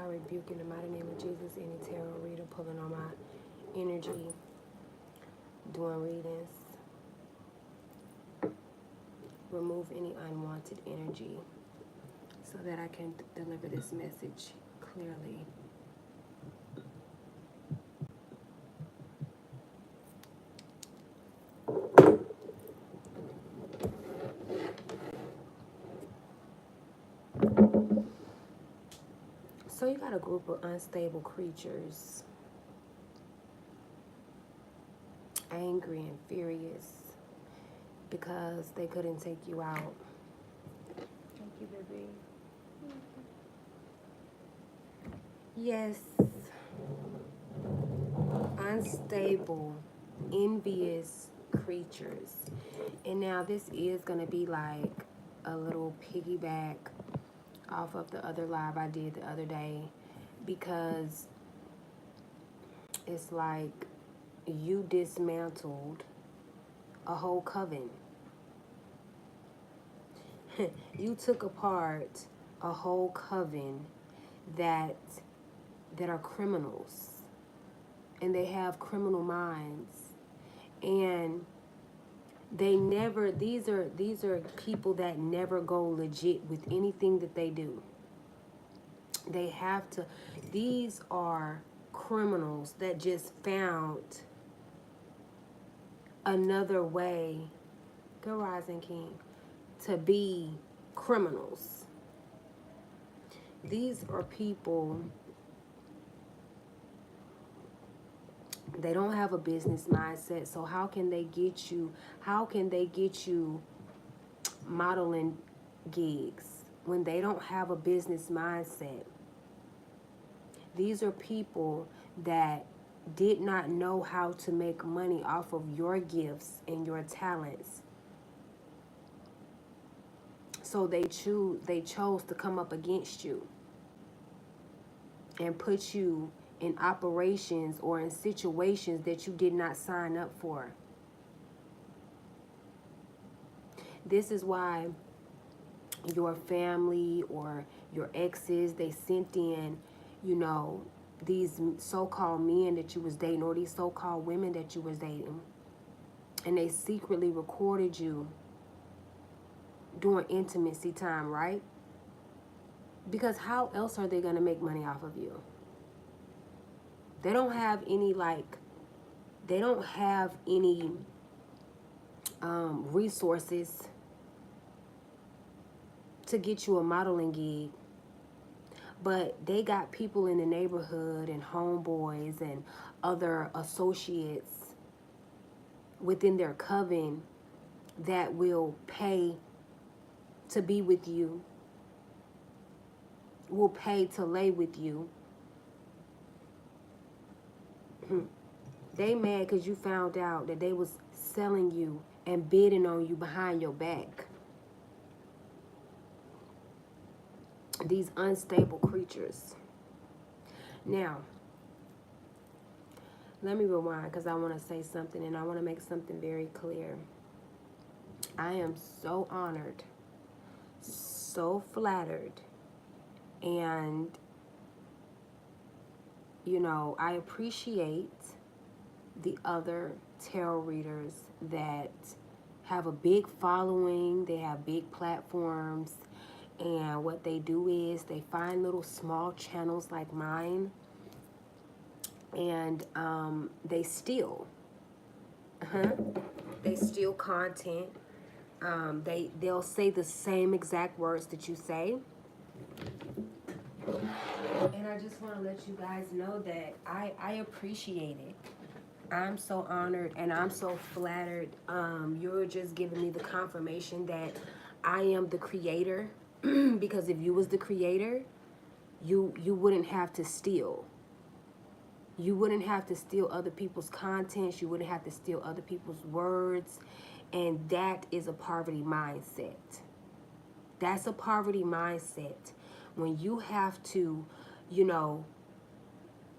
rebuke in the mighty name of Jesus any tarot reader pulling on my energy, doing readings. Remove any unwanted energy so that I can deliver this message clearly. So you got a group of unstable creatures, angry and furious because they couldn't take you out. Thank you, baby. Yes. Unstable, envious creatures. And now this is going to be like a little piggyback off of the other live I did the other day, because it's like you dismantled a whole coven. You took apart a whole coven that are criminals, and they have criminal minds, and they never, these are people that never go legit with anything that they do. They have to, these are criminals that just found another way, good rising king, to be criminals. These are people, they don't have a business mindset. So how can they get you modeling gigs when they don't have a business mindset? These are people that did not know how to make money off of your gifts and your talents. So they chose to come up against you and put you in operations or in situations that you did not sign up for. This is why your family or your exes, they sent in, you know, these so-called men that you was dating, or these so-called women that you was dating, and they secretly recorded you during intimacy time, right? Because how else are they going to make money off of you? They don't have any, resources to get you a modeling gig. But they got people in the neighborhood and homeboys and other associates within their coven that will pay to be with you, will pay to lay with you. They mad because you found out that they was selling you and bidding on you behind your back. These unstable creatures. Now, let me rewind because I want to say something, and I want to make something very clear. I am so honored, so flattered, and, you know, I appreciate the other tarot readers that have a big following, they have big platforms, and what they do is they find little small channels like mine, and they steal. They steal content. They'll say the same exact words that you say. And I just want to let you guys know that I appreciate it. I'm so honored and I'm so flattered. You're just giving me the confirmation that I am the creator. Because if you was the creator, you wouldn't have to steal. You wouldn't have to steal other people's contents. You wouldn't have to steal other people's words. And that is a poverty mindset. That's a poverty mindset. When you have to, you know,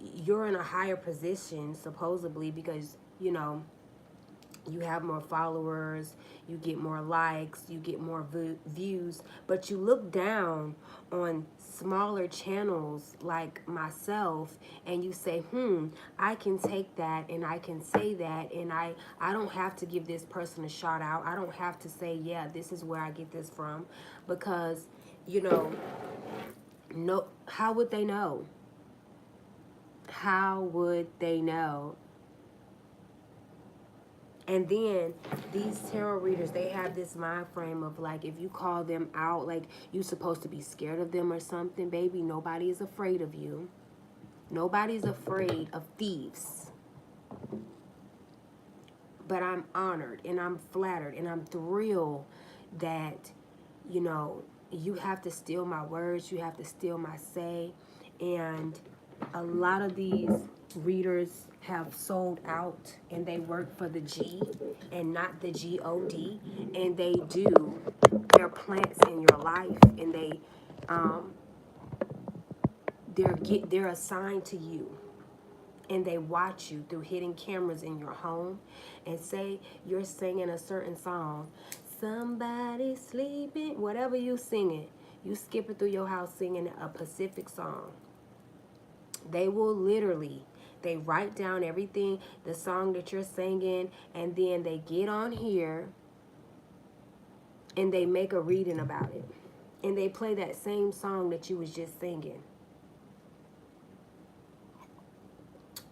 you're in a higher position, supposedly, because, you know, You have more followers, you get more likes, you get more views, but you look down on smaller channels like myself and you say, I can take that and I can say that, and I don't have to give this person a shout out. I don't have to say, yeah, this is where I get this from, because, you know, no, how would they know? How would they know? And then these tarot readers, they have this mind frame of like, if you call them out, like you're supposed to be scared of them or something. Baby, nobody is afraid of you. Nobody's afraid of thieves. But I'm honored and I'm flattered and I'm thrilled that, you know, you have to steal my words, you have to steal my say. And a lot of these readers have sold out and they work for the G and not the God, and they do their plants in your life, and um they're assigned to you, and they watch you through hidden cameras in your home. And say you're singing a certain song, somebody sleeping, whatever you singing, you skip it through your house singing a Pacific song. They will literally, they write down everything, the song that you're singing, and then they get on here and they make a reading about it. And they play that same song that you was just singing.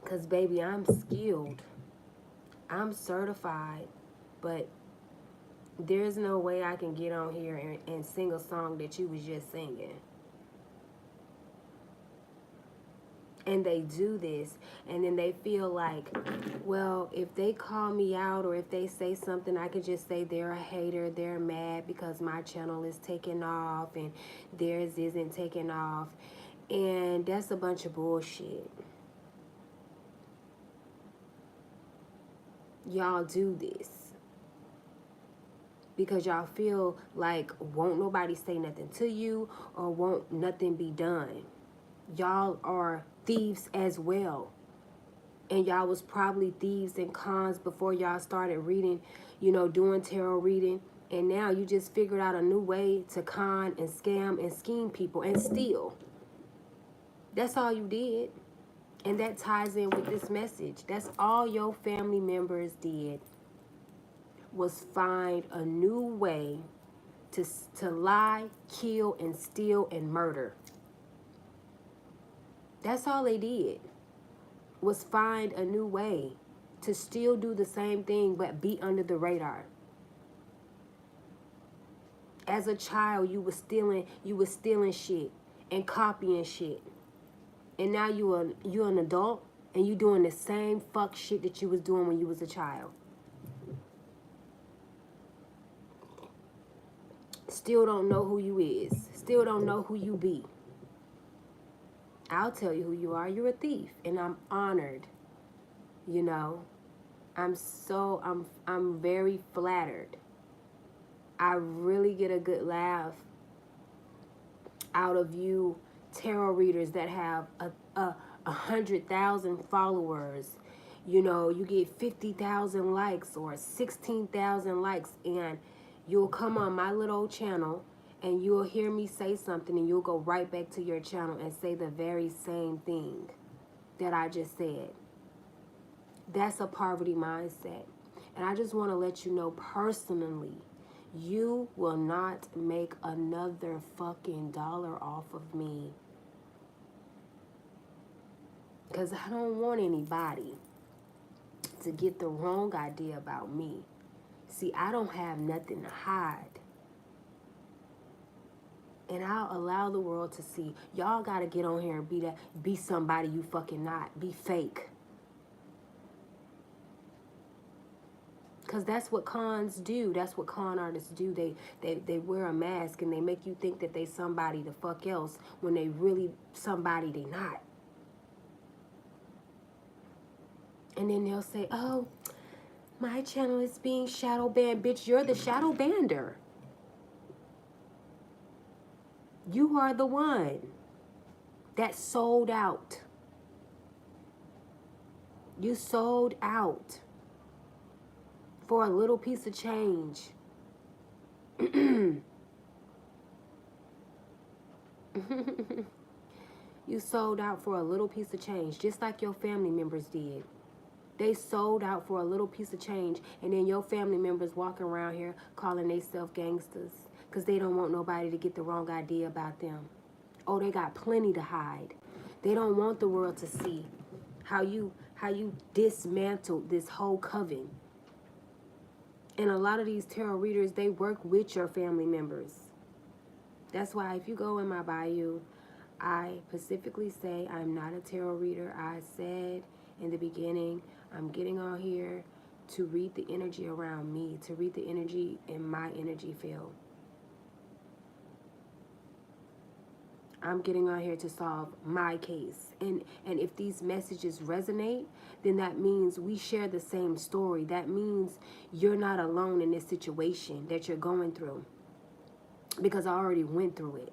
Because, baby, I'm skilled. I'm certified. But there's no way I can get on here and sing a song that you was just singing. And they do this, and then they feel like, well, if they call me out or if they say something, I could just say they're a hater, they're mad because my channel is taking off and theirs isn't taking off. And that's a bunch of bullshit. Y'all do this because y'all feel like won't nobody say nothing to you or won't nothing be done. Y'all are thieves as well. And y'all was probably thieves and cons before y'all started reading, you know, doing tarot reading. And now you just figured out a new way to con and scam and scheme people and steal. That's all you did. And that ties in with this message. That's all your family members did, was find a new way to lie, kill, and steal and murder. That's all they did, was find a new way to still do the same thing but be under the radar. As a child, you was stealing shit and copying shit. And now you're an adult and you doing the same fuck shit that you was doing when you was a child. Still don't know who you is. Still don't know who you be. I'll tell you who you are. You're a thief, and I'm honored. You know, I'm very flattered. I really get a good laugh out of you tarot readers that have a 100,000 followers. You know, you get 50,000 likes or 16,000 likes, and you'll come on my little channel and you'll hear me say something and you'll go right back to your channel and say the very same thing that I just said. That's a poverty mindset. And I just want to let you know personally, you will not make another fucking dollar off of me. Because I don't want anybody to get the wrong idea about me. See, I don't have nothing to hide. And I'll allow the world to see. Y'all got to get on here and be somebody you fucking not. Be fake. Because that's what cons do. That's what con artists do. They wear a mask and they make you think that they somebody the fuck else when they really somebody they not. And then they'll say, oh, my channel is being shadow banned. Bitch, you're the shadow bander. You are the one that sold out. You sold out for a little piece of change. You sold out for a little piece of change, just like your family members did. They sold out for a little piece of change, and then your family members walking around here calling themselves gangsters because they don't want nobody to get the wrong idea about them. Oh, they got plenty to hide. They don't want the world to see how you dismantled this whole coven. And a lot of these tarot readers, they work with your family members. That's why if you go in my bio, I specifically say I'm not a tarot reader. I said in the beginning, I'm getting on here to read the energy around me, to read the energy in my energy field. I'm getting on here to solve my case. And if these messages resonate, then that means we share the same story. That means you're not alone in this situation that you're going through, because I already went through it.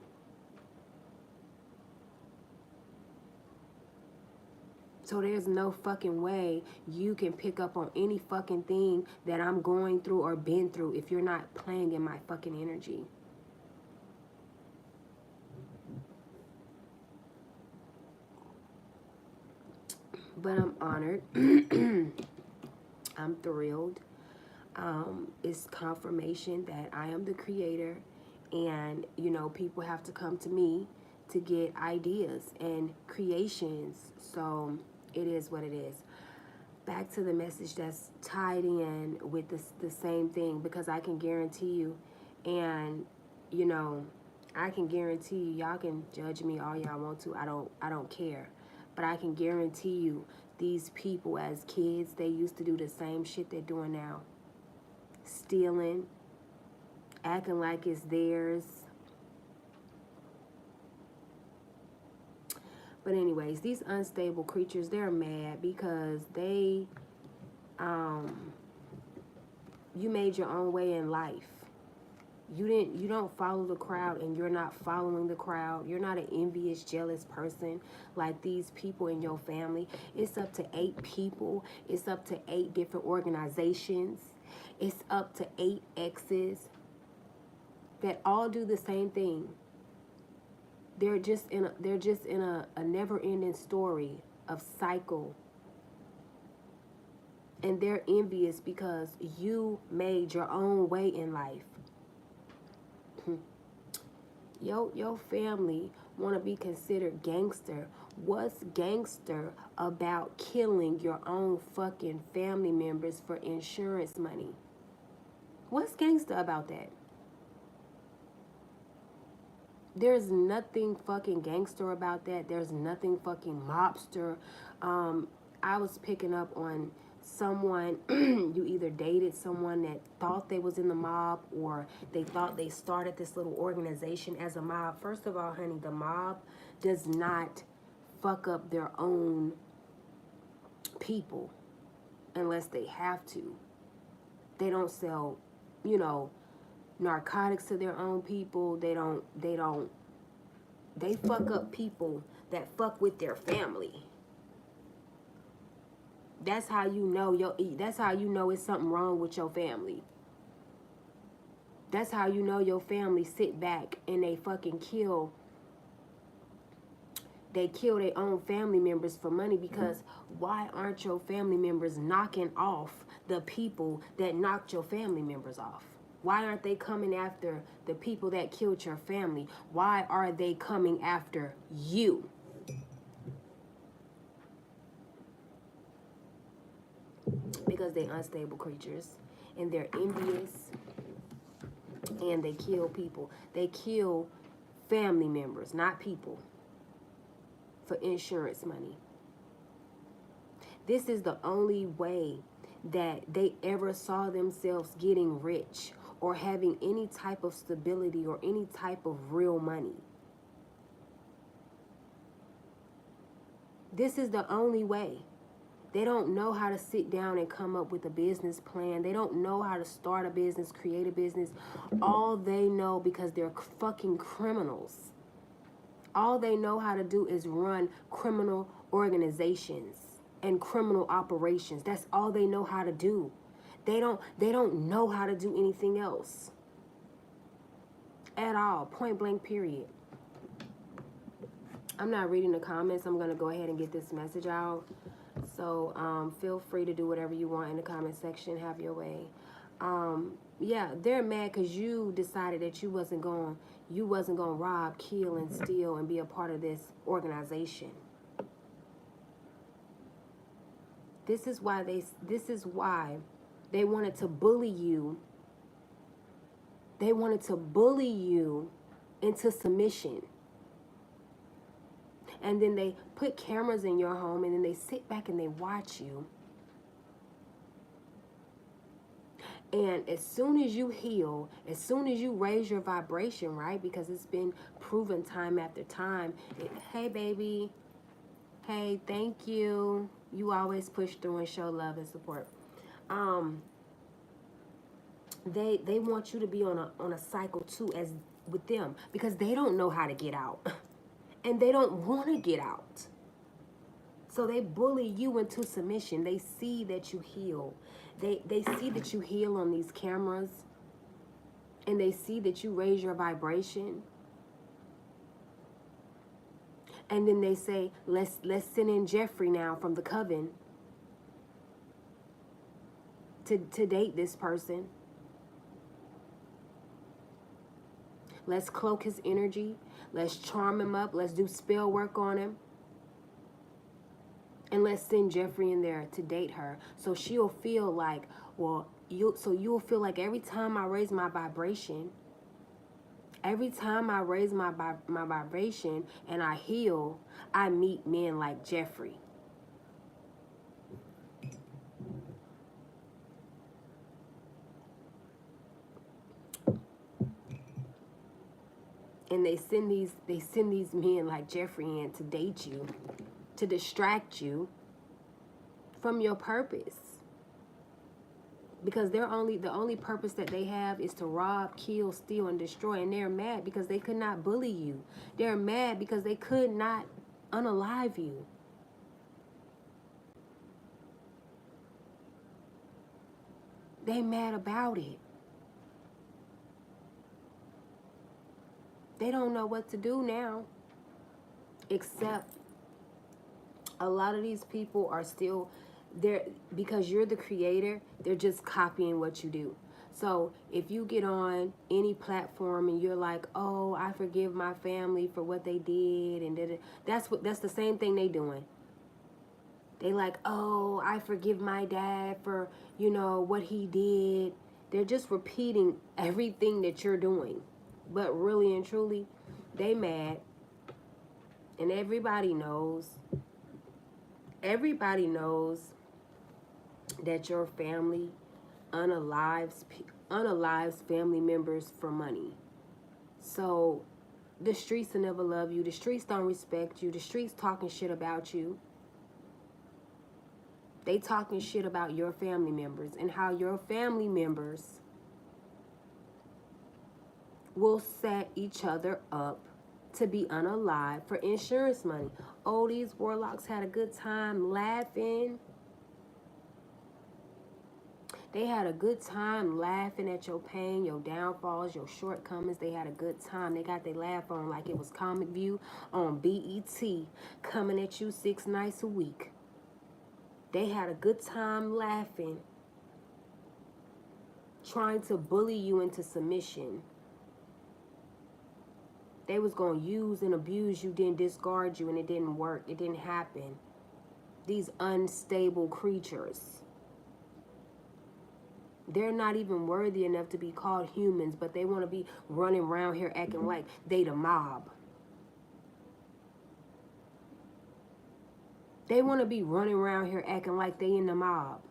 So there's no fucking way you can pick up on any fucking thing that I'm going through or been through if you're not playing in my fucking energy. But I'm honored. I'm thrilled. It's confirmation that I am the creator, and you know, people have to come to me to get ideas and creations. So it is what it is. Back to the message that's tied in with the same thing, because I can guarantee you, and you know, I can guarantee you, y'all can judge me all y'all want to. I don't care. But I can guarantee you, these people as kids, they used to do the same shit they're doing now. Stealing, acting like it's theirs. But anyways, these unstable creatures, they're mad because they, you made your own way in life. You don't follow the crowd, and you're not following the crowd. You're not an envious, jealous person like these people in your family. It's up to 8 people. It's up to 8 different organizations. It's up to 8 exes that all do the same thing. They're just in a never-ending story of cycle. And they're envious because you made your own way in life. Your family want to be considered gangster. What's gangster about killing your own fucking family members for insurance money? What's gangster about that? There's nothing fucking gangster about that. There's nothing fucking mobster. I was picking up on someone, you either dated someone that thought they was in the mob, or they thought they started this little organization as a mob. First of all, honey, the mob does not fuck up their own people unless they have to. They don't sell, you know, narcotics to their own people. They fuck up people that fuck with their family. That's how you know that's how you know it's something wrong with your family. That's how you know your family sit back and they fucking kill their own family members for money, because why aren't your family members knocking off the people that knocked your family members off? Why aren't they coming after the people that killed your family? Why are they coming after you? Because they're unstable creatures, and they're envious, and they kill people. They kill family members, not people, for insurance money. This is the only way that they ever saw themselves getting rich or having any type of stability or any type of real money. This is the only way. They don't know how to sit down and come up with a business plan. They don't know how to start a business, create a business. All they know, because they're fucking criminals, all they know how to do is run criminal organizations and criminal operations. That's all they know how to do. They don't know how to do anything else at all. Point blank, period. I'm not reading the comments. I'm going to go ahead and get this message out. So feel free to do whatever you want in the comment section. Have your way. Yeah, they're mad because you decided that you wasn't going to rob, kill, and steal and be a part of this organization. This is why they wanted to bully you. They wanted to bully you into submission. And then they put cameras in your home, and then they sit back and they watch you. And as soon as you heal, as soon as you raise your vibration, right? Because it's been proven time after time. Hey, baby. Hey, thank you. You always push through and show love and support. They want you to be on a cycle too, as with them, because they don't know how to get out. And they don't want to get out. So they bully you into submission. They see that you heal. They see that you heal on these cameras. And they see that you raise your vibration. And then they say, let's send in Jeffrey now from the coven to date this person. Let's cloak his energy. Let's charm him up. Let's do spell work on him. And let's send Jeffrey in there to date her. So she'll feel like, well, you'll feel like every time I raise my vibration, every time I raise my vibration and I heal, I meet men like Jeffrey. And they send these men like Jeffrey in to date you, to distract you from your purpose. Because the only purpose that they have is to rob, kill, steal, and destroy. And they're mad because they could not bully you. They're mad because they could not unalive you. They mad about it. They don't know what to do now. Except a lot of these people are still there because you're the creator. They're just copying what you do. So if you get on any platform and you're like, oh, I forgive my family for what they did, and that's the same thing they doing. They like, oh, I forgive my dad for, what he did. They're just repeating everything that you're doing. But really and truly, they mad. And everybody knows that your family unalives family members for money. So the streets will never love you. The streets don't respect you. The streets talking shit about you. They talking shit about your family members and how your family members will set each other up to be unalive for insurance money. Oh, these warlocks had a good time laughing. They had a good time laughing at your pain, your downfalls, your shortcomings. They had a good time. They got their laugh on like it was Comic View on BET, coming at you 6 nights a week. They had a good time laughing, trying to bully you into submission. They was going to use and abuse you, then discard you, and it didn't work. It didn't happen. These unstable creatures. They're not even worthy enough to be called humans, but they want to be running around here acting like they the mob. They want to be running around here acting like they in the mob.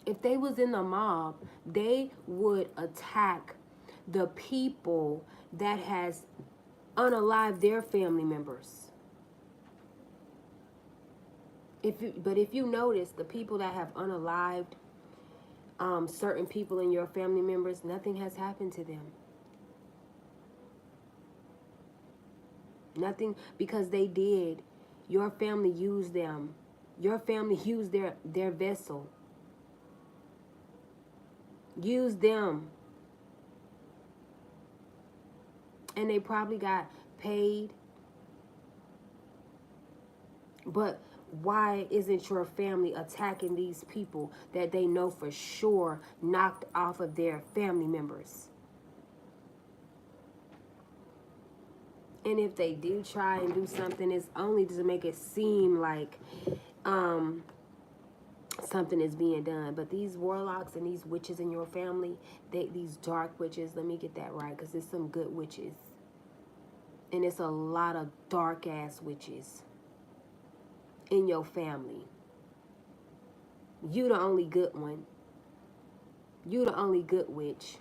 If they was in the mob, they would attack the people that has unalived their family members. But if you notice, the people that have unalived certain people in your family members, nothing has happened to them. Nothing, because they did. Your family used them Your family used their vessel. Use them. And they probably got paid. But why isn't your family attacking these people that they know for sure knocked off of their family members? And if they do try and do something, it's only to make it seem like something is being done. But these warlocks and these witches in your family, these dark witches, let me get that right, because there's some good witches. And it's a lot of dark ass witches in your family. You the only good one. You the only good witch.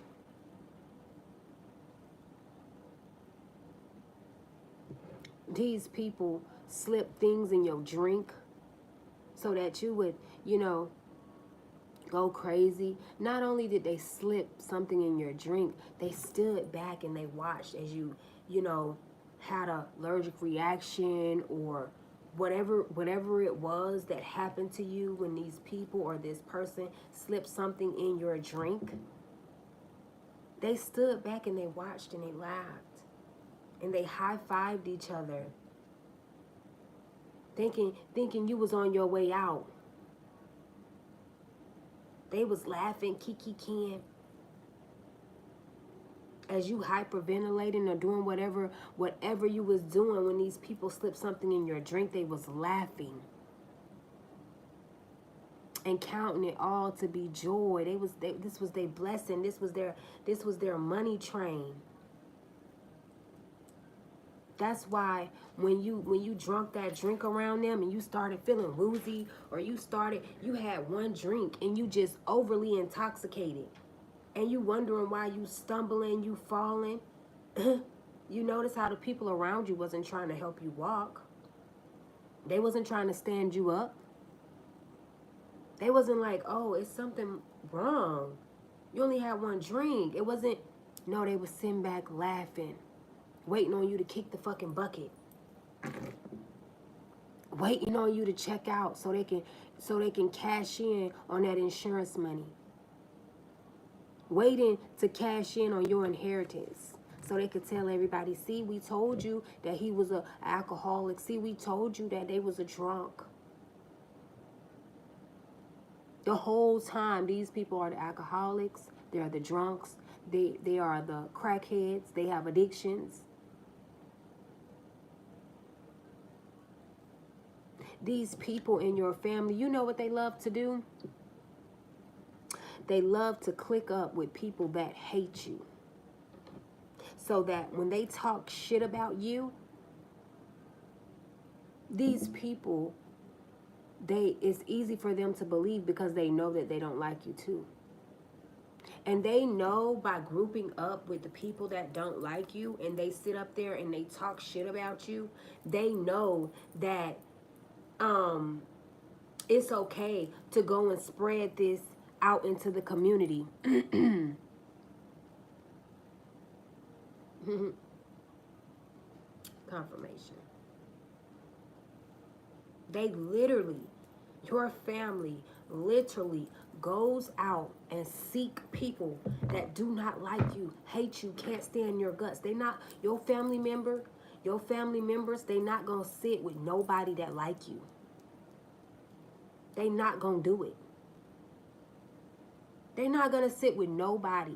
These people slip things in your drink so that you would, go crazy. Not only did they slip something in your drink, they stood back and they watched as you had an allergic reaction or whatever it was that happened to you when these people or this person slipped something in your drink. They stood back and they watched and they laughed. And they high-fived each other. Thinking you was on your way out. They was laughing, kiki-king. As you hyperventilating or doing whatever you was doing when these people slipped something in your drink, they was laughing. And counting it all to be joy. This was their blessing. This was their money train. That's why when you drunk that drink around them and you started feeling woozy, or you had one drink and you just overly intoxicated and you wondering why you stumbling, you falling, you notice how the people around you wasn't trying to help you walk. They wasn't trying to stand you up. They wasn't like, oh, it's something wrong. You only had one drink. It wasn't, no, they was sitting back laughing. Waiting on you to kick the fucking bucket. Waiting on you to check out so they can cash in on that insurance money. Waiting to cash in on your inheritance so they could tell everybody, see, we told you that he was an alcoholic. See, we told you that they was a drunk. The whole time, these people are the alcoholics. They are the drunks. They are the crackheads. They have addictions. These people in your family, you know what they love to do? They love to click up with people that hate you. So that when they talk shit about you, these people, it's easy for them to believe because they know that they don't like you too. And they know by grouping up with the people that don't like you and they sit up there and they talk shit about you, they know that it's okay to go and spread this out into the community. Confirmation. They literally, your family literally goes out and seek people that do not like you, hate you, can't stand your guts. They not your family members, they not gonna sit with nobody that like you. They not gonna do it. They not gonna sit with nobody.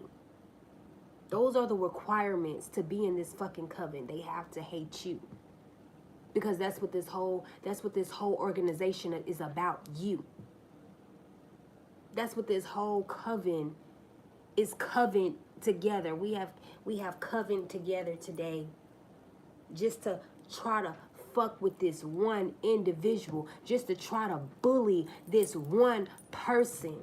Those are the requirements to be in this fucking coven. They have to hate you. Because that's what this whole organization is about, you. That's what this whole coven is coven together. We have coven together today just to try to fuck with this one individual, just to try to bully this one person.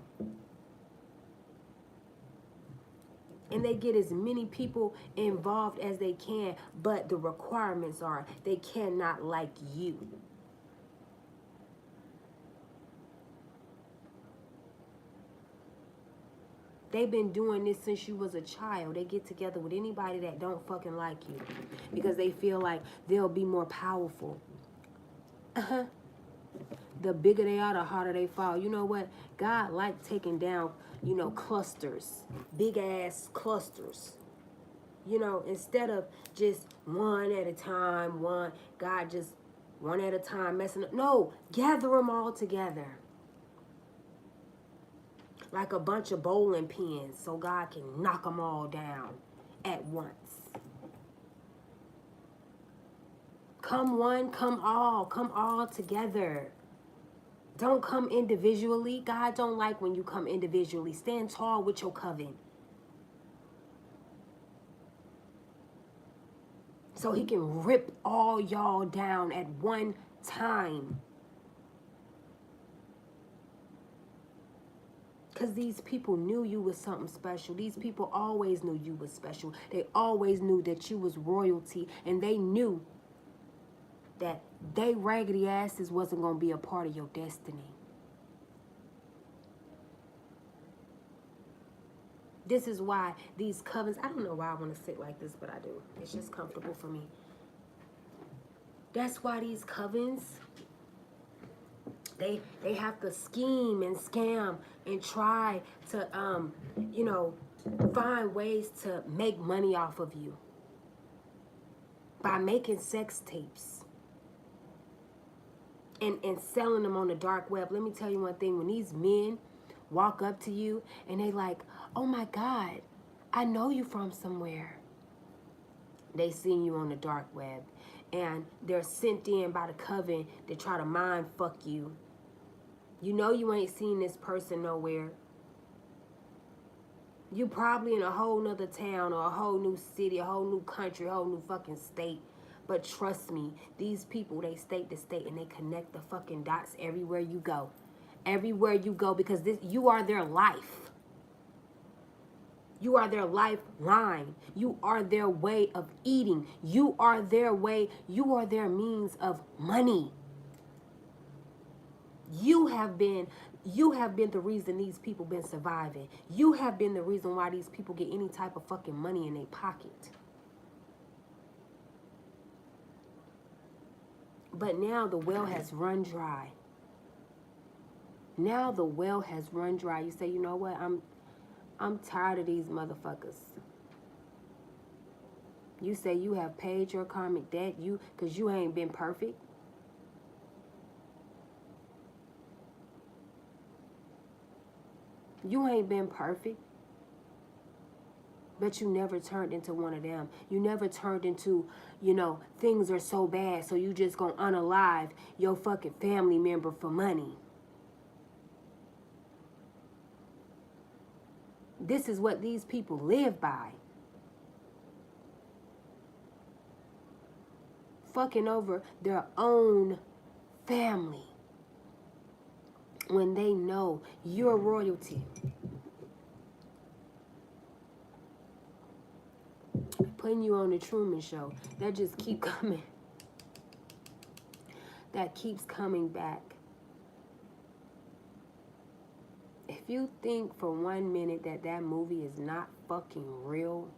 And they get as many people involved as they can, but the requirements are they cannot like you. They've been doing this since you was a child. They get together with anybody that don't fucking like you because they feel like they'll be more powerful. The bigger they are, the harder they fall. You know what? God like taking down, clusters, big ass clusters. Instead of just one at a time, God just one at a time messing up. No, gather them all together. Like a bunch of bowling pins so God can knock them all down at once. Come one, come all together. Don't come individually. God don't like when you come individually. Stand tall with your coven. So he can rip all y'all down at one time. Because these people knew you was something special. These people always knew you was special. They always knew that you was royalty. And they knew that they raggedy asses wasn't going to be a part of your destiny. This is why these covens, I don't know why I want to sit like this, but I do. It's just comfortable for me. That's why these covens, they have to scheme and scam and try to, find ways to make money off of you by making sex tapes and selling them on the dark web. Let me tell you one thing. When these men walk up to you and they like, oh my God, I know you from somewhere. They seen you on the dark web and they're sent in by the coven to try to mind fuck you. You know you ain't seen this person nowhere. You probably in a whole nother town or a whole new city, a whole new country, a whole new fucking state. But trust me, these people, they state to state and they connect the fucking dots everywhere you go. Everywhere you go, because you are their life. You are their lifeline. You are their way of eating. You are their means of money. You have been the reason these people been surviving. You have been the reason why these people get any type of fucking money in their pocket. But now the well has run dry. Now the well has run dry. You say, you know what? I'm tired of these motherfuckers. You say you have paid your karmic debt, because you ain't been perfect. You ain't been perfect. But you never turned into one of them. You never turned into, things are so bad, so you just gonna unalive your fucking family member for money. This is what these people live by. Fucking over their own family when they know you're royalty. Putting you on the Truman Show. That just keep coming. That keeps coming back. If you think for 1 minute that movie is not fucking real,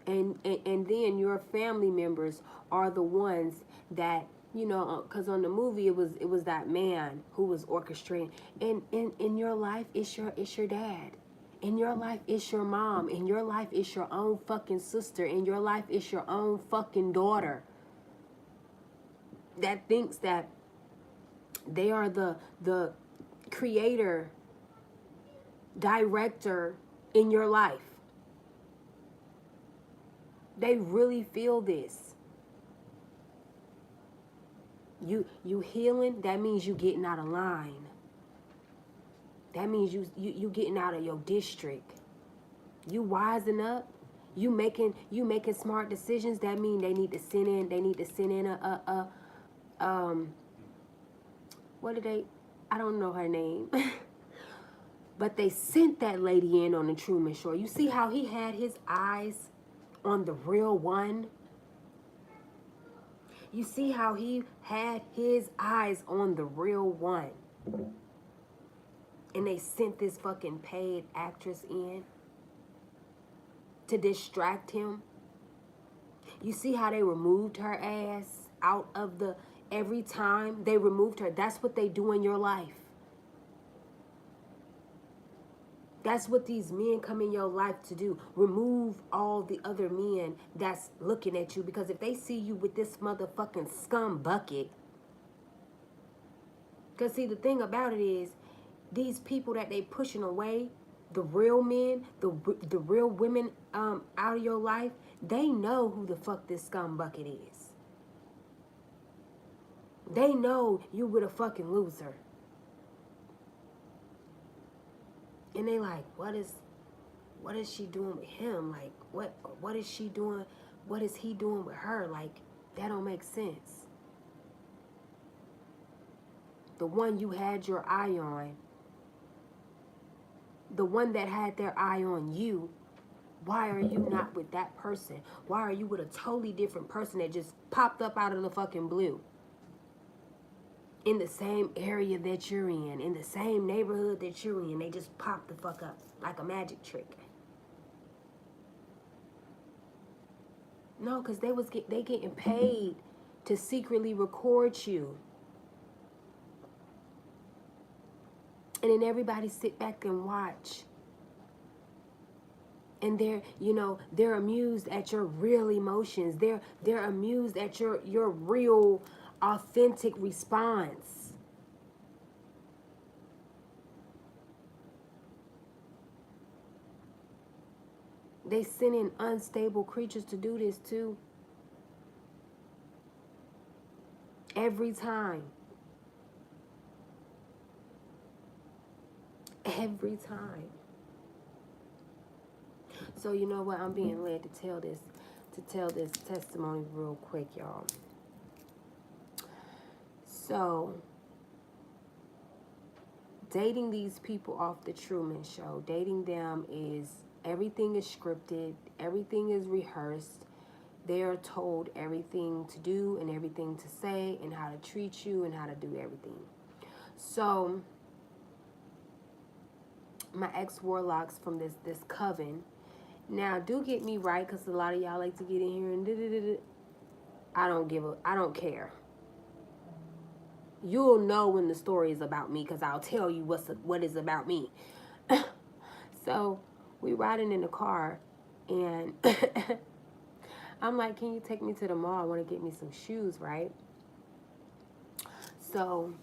and then your family members are the ones that, because on the movie it was that man who was orchestrating. In your life, it's your dad. In your life, it's your mom. In your life, it's your own fucking sister. In your life, it's your own fucking daughter that thinks that they are the creator, director in your life. They really feel this. You healing, that means you getting out of line. That means you getting out of your district. You wising up. You making smart decisions. That means they need to send in what did they, I don't know her name. But they sent that lady in on the Truman Show. You see how he had his eyes on the real one? You see how he had his eyes on the real one? And they sent this fucking paid actress in to distract him. You see how they removed her ass out of the every time they removed her. That's what they do in your life. That's what these men come in your life to do. Remove all the other men that's looking at you. Because if they see you with this motherfucking scum bucket. Because see, the thing about it is, these people that they pushing away, the real men, the real women out of your life, they know who the fuck this scum bucket is. They know you with a fucking loser. And they like, what is she doing with him? Like, what is she doing? What is he doing with her? Like, that don't make sense. The one you had your eye on, the one that had their eye on you, why are you not with that person? Why are you with a totally different person that just popped up out of the fucking blue? In the same area that you're in the same neighborhood that you're in, they just pop the fuck up like a magic trick. No, because they getting paid to secretly record you. And then everybody sit back and watch. And they're amused at your real emotions. They're amused at your real authentic response. They send in unstable creatures to do this too. Every time. Every time. So you know what? I'm being led to tell this testimony real quick, y'all. So, dating these people off the Truman Show, dating them everything is scripted, everything is rehearsed. They are told everything to do and everything to say and how to treat you and how to do everything. So, my ex-warlocks from this coven. Now, do get me right, because a lot of y'all like to get in here and I don't care. You'll know when the story is about me, because I'll tell you what is about me. So, we riding in the car, and I'm like, can you take me to the mall? I want to get me some shoes, right? So,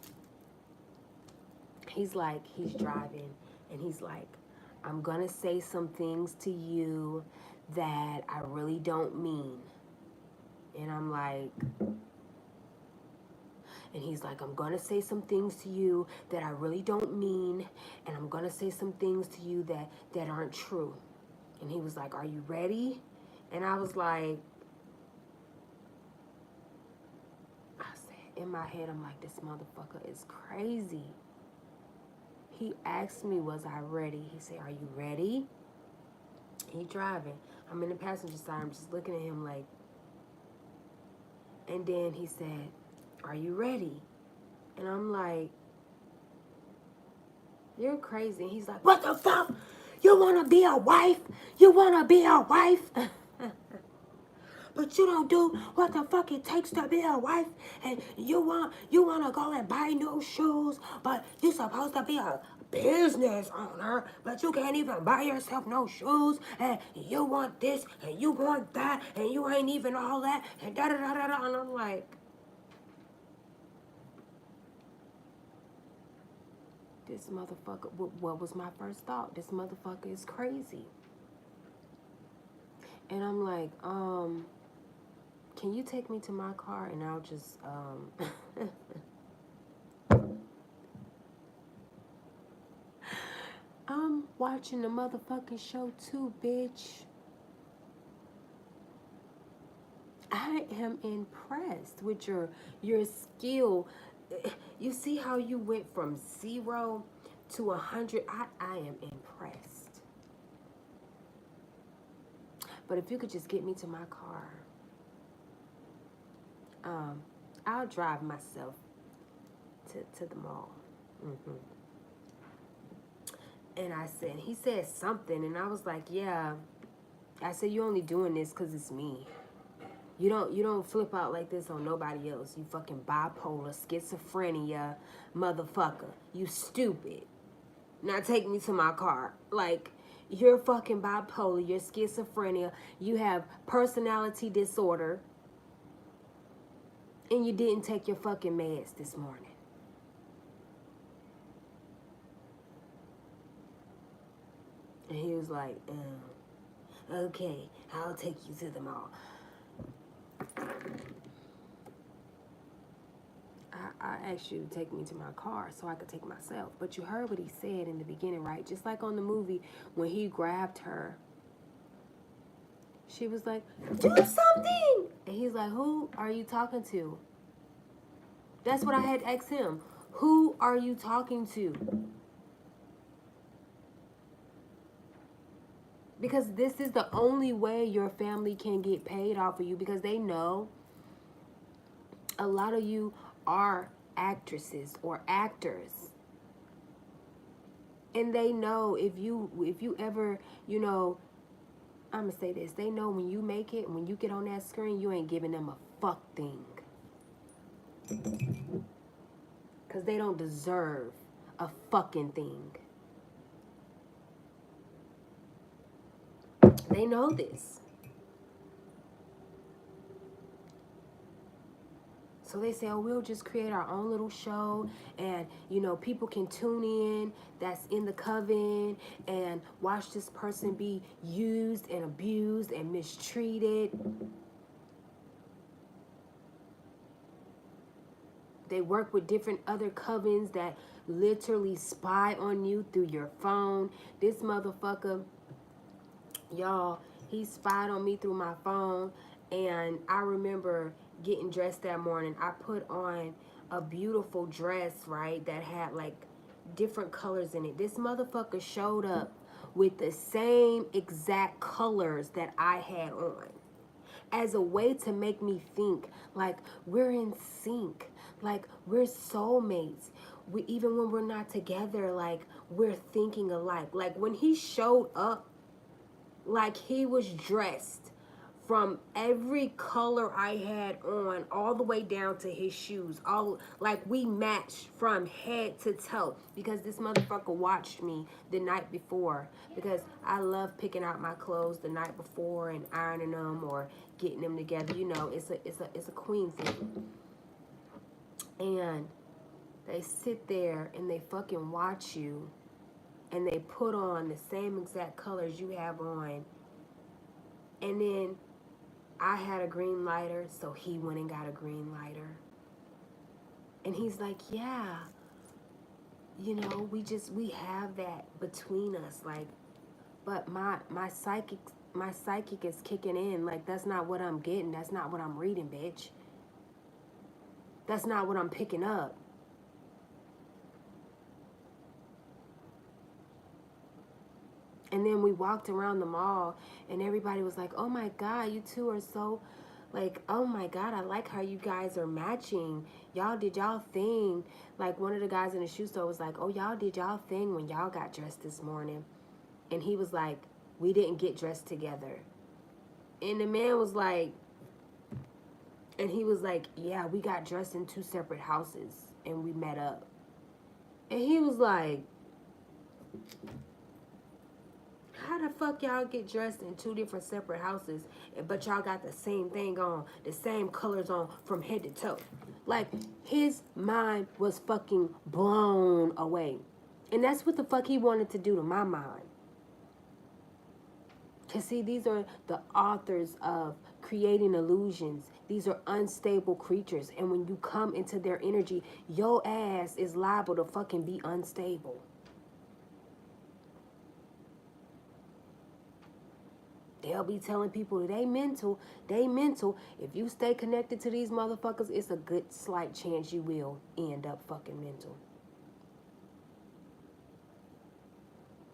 he's driving, and he's like, I'm going to say some things to you that I really don't mean. And I'm like, and he's like, I'm going to say some things to you that I really don't mean. And I'm going to say some things to you that aren't true. And he was like, are you ready? And I was like, in my head, I'm like, this motherfucker is crazy. He asked me, was I ready? He said, are you ready? He driving. I'm in the passenger side. I'm just looking at him like. And then he said, are you ready? And I'm like, you're crazy. And he's like, what the fuck? You want to be a wife? You want to be a wife? But you don't do what the fuck it takes to be a wife, and you want to go and buy new shoes, but you're supposed to be a business owner, but you can't even buy yourself no shoes, and you want this, and you want that, and you ain't even all that, and da-da-da-da-da, and I'm like, this motherfucker, what was my first thought? This motherfucker is crazy. And I'm like, can you take me to my car and I'll just, I'm watching the motherfucking show too, bitch. I am impressed with your skill. You see how you went from 0 to 100? I am impressed. But if you could just get me to my car, I'll drive myself to the mall. And I said, he said something, and I was like, yeah. I said, you only doing this because it's me. You don't flip out like this on nobody else. You fucking bipolar, schizophrenia, motherfucker. You stupid. Now take me to my car. Like, you're fucking bipolar, you're schizophrenia, you have personality disorder, and you didn't take your fucking meds this morning. And he was like, okay, I'll take you to the mall. I asked you to take me to my car so I could take myself. But you heard what he said in the beginning, right? Just like on the movie when he grabbed her. She was like, do something! And he's like, who are you talking to? That's what I had asked him. Who are you talking to? Because this is the only way your family can get paid off of you, because they know a lot of you are actresses or actors. And they know if you ever, I'm going to say this. They know when you make it, when you get on that screen, you ain't giving them a fuck thing. Because they don't deserve a fucking thing. They know this. So they say, oh, we'll just create our own little show, and, people can tune in that's in the coven and watch this person be used and abused and mistreated. They work with different other covens that literally spy on you through your phone. This motherfucker, y'all, he spied on me through my phone, and I remember getting dressed that morning. I put on a beautiful dress, right, that had like different colors in it. This motherfucker showed up with the same exact colors that I had on, as a way to make me think like we're in sync, like we're soulmates. We, even when we're not together, like we're thinking alike. Like when he showed up, like he was dressed from every color I had on all the way down to his shoes. All like we matched from head to toe, because this motherfucker watched me the night before, because I love picking out my clothes the night before and ironing them or getting them together. It's a queen thing. And they sit there and they fucking watch you, and they put on the same exact colors you have on. And then I had a green lighter, so he went and got a green lighter. And he's like, yeah, we have that between us. Like, but my psychic is kicking in. Like, that's not what I'm getting. That's not what I'm reading, bitch. That's not what I'm picking up. And then we walked around the mall, and everybody was like, oh my God, you two are so, like, oh my God, I like how you guys are matching. Y'all did y'all thing. Like, one of the guys in the shoe store was like, oh, y'all did y'all thing when y'all got dressed this morning. And he was like, we didn't get dressed together. And the man was like, and he was like, yeah, we got dressed in 2 separate houses, and we met up. And he was like, how the fuck y'all get dressed in 2 different separate houses, but y'all got the same thing on, the same colors on from head to toe? Like, his mind was fucking blown away. And that's what the fuck he wanted to do to my mind. Because, see, these are the authors of creating illusions. These are unstable creatures. And when you come into their energy, your ass is liable to fucking be unstable. They'll be telling people they mental. If you stay connected to these motherfuckers, it's a good slight chance you will end up fucking mental.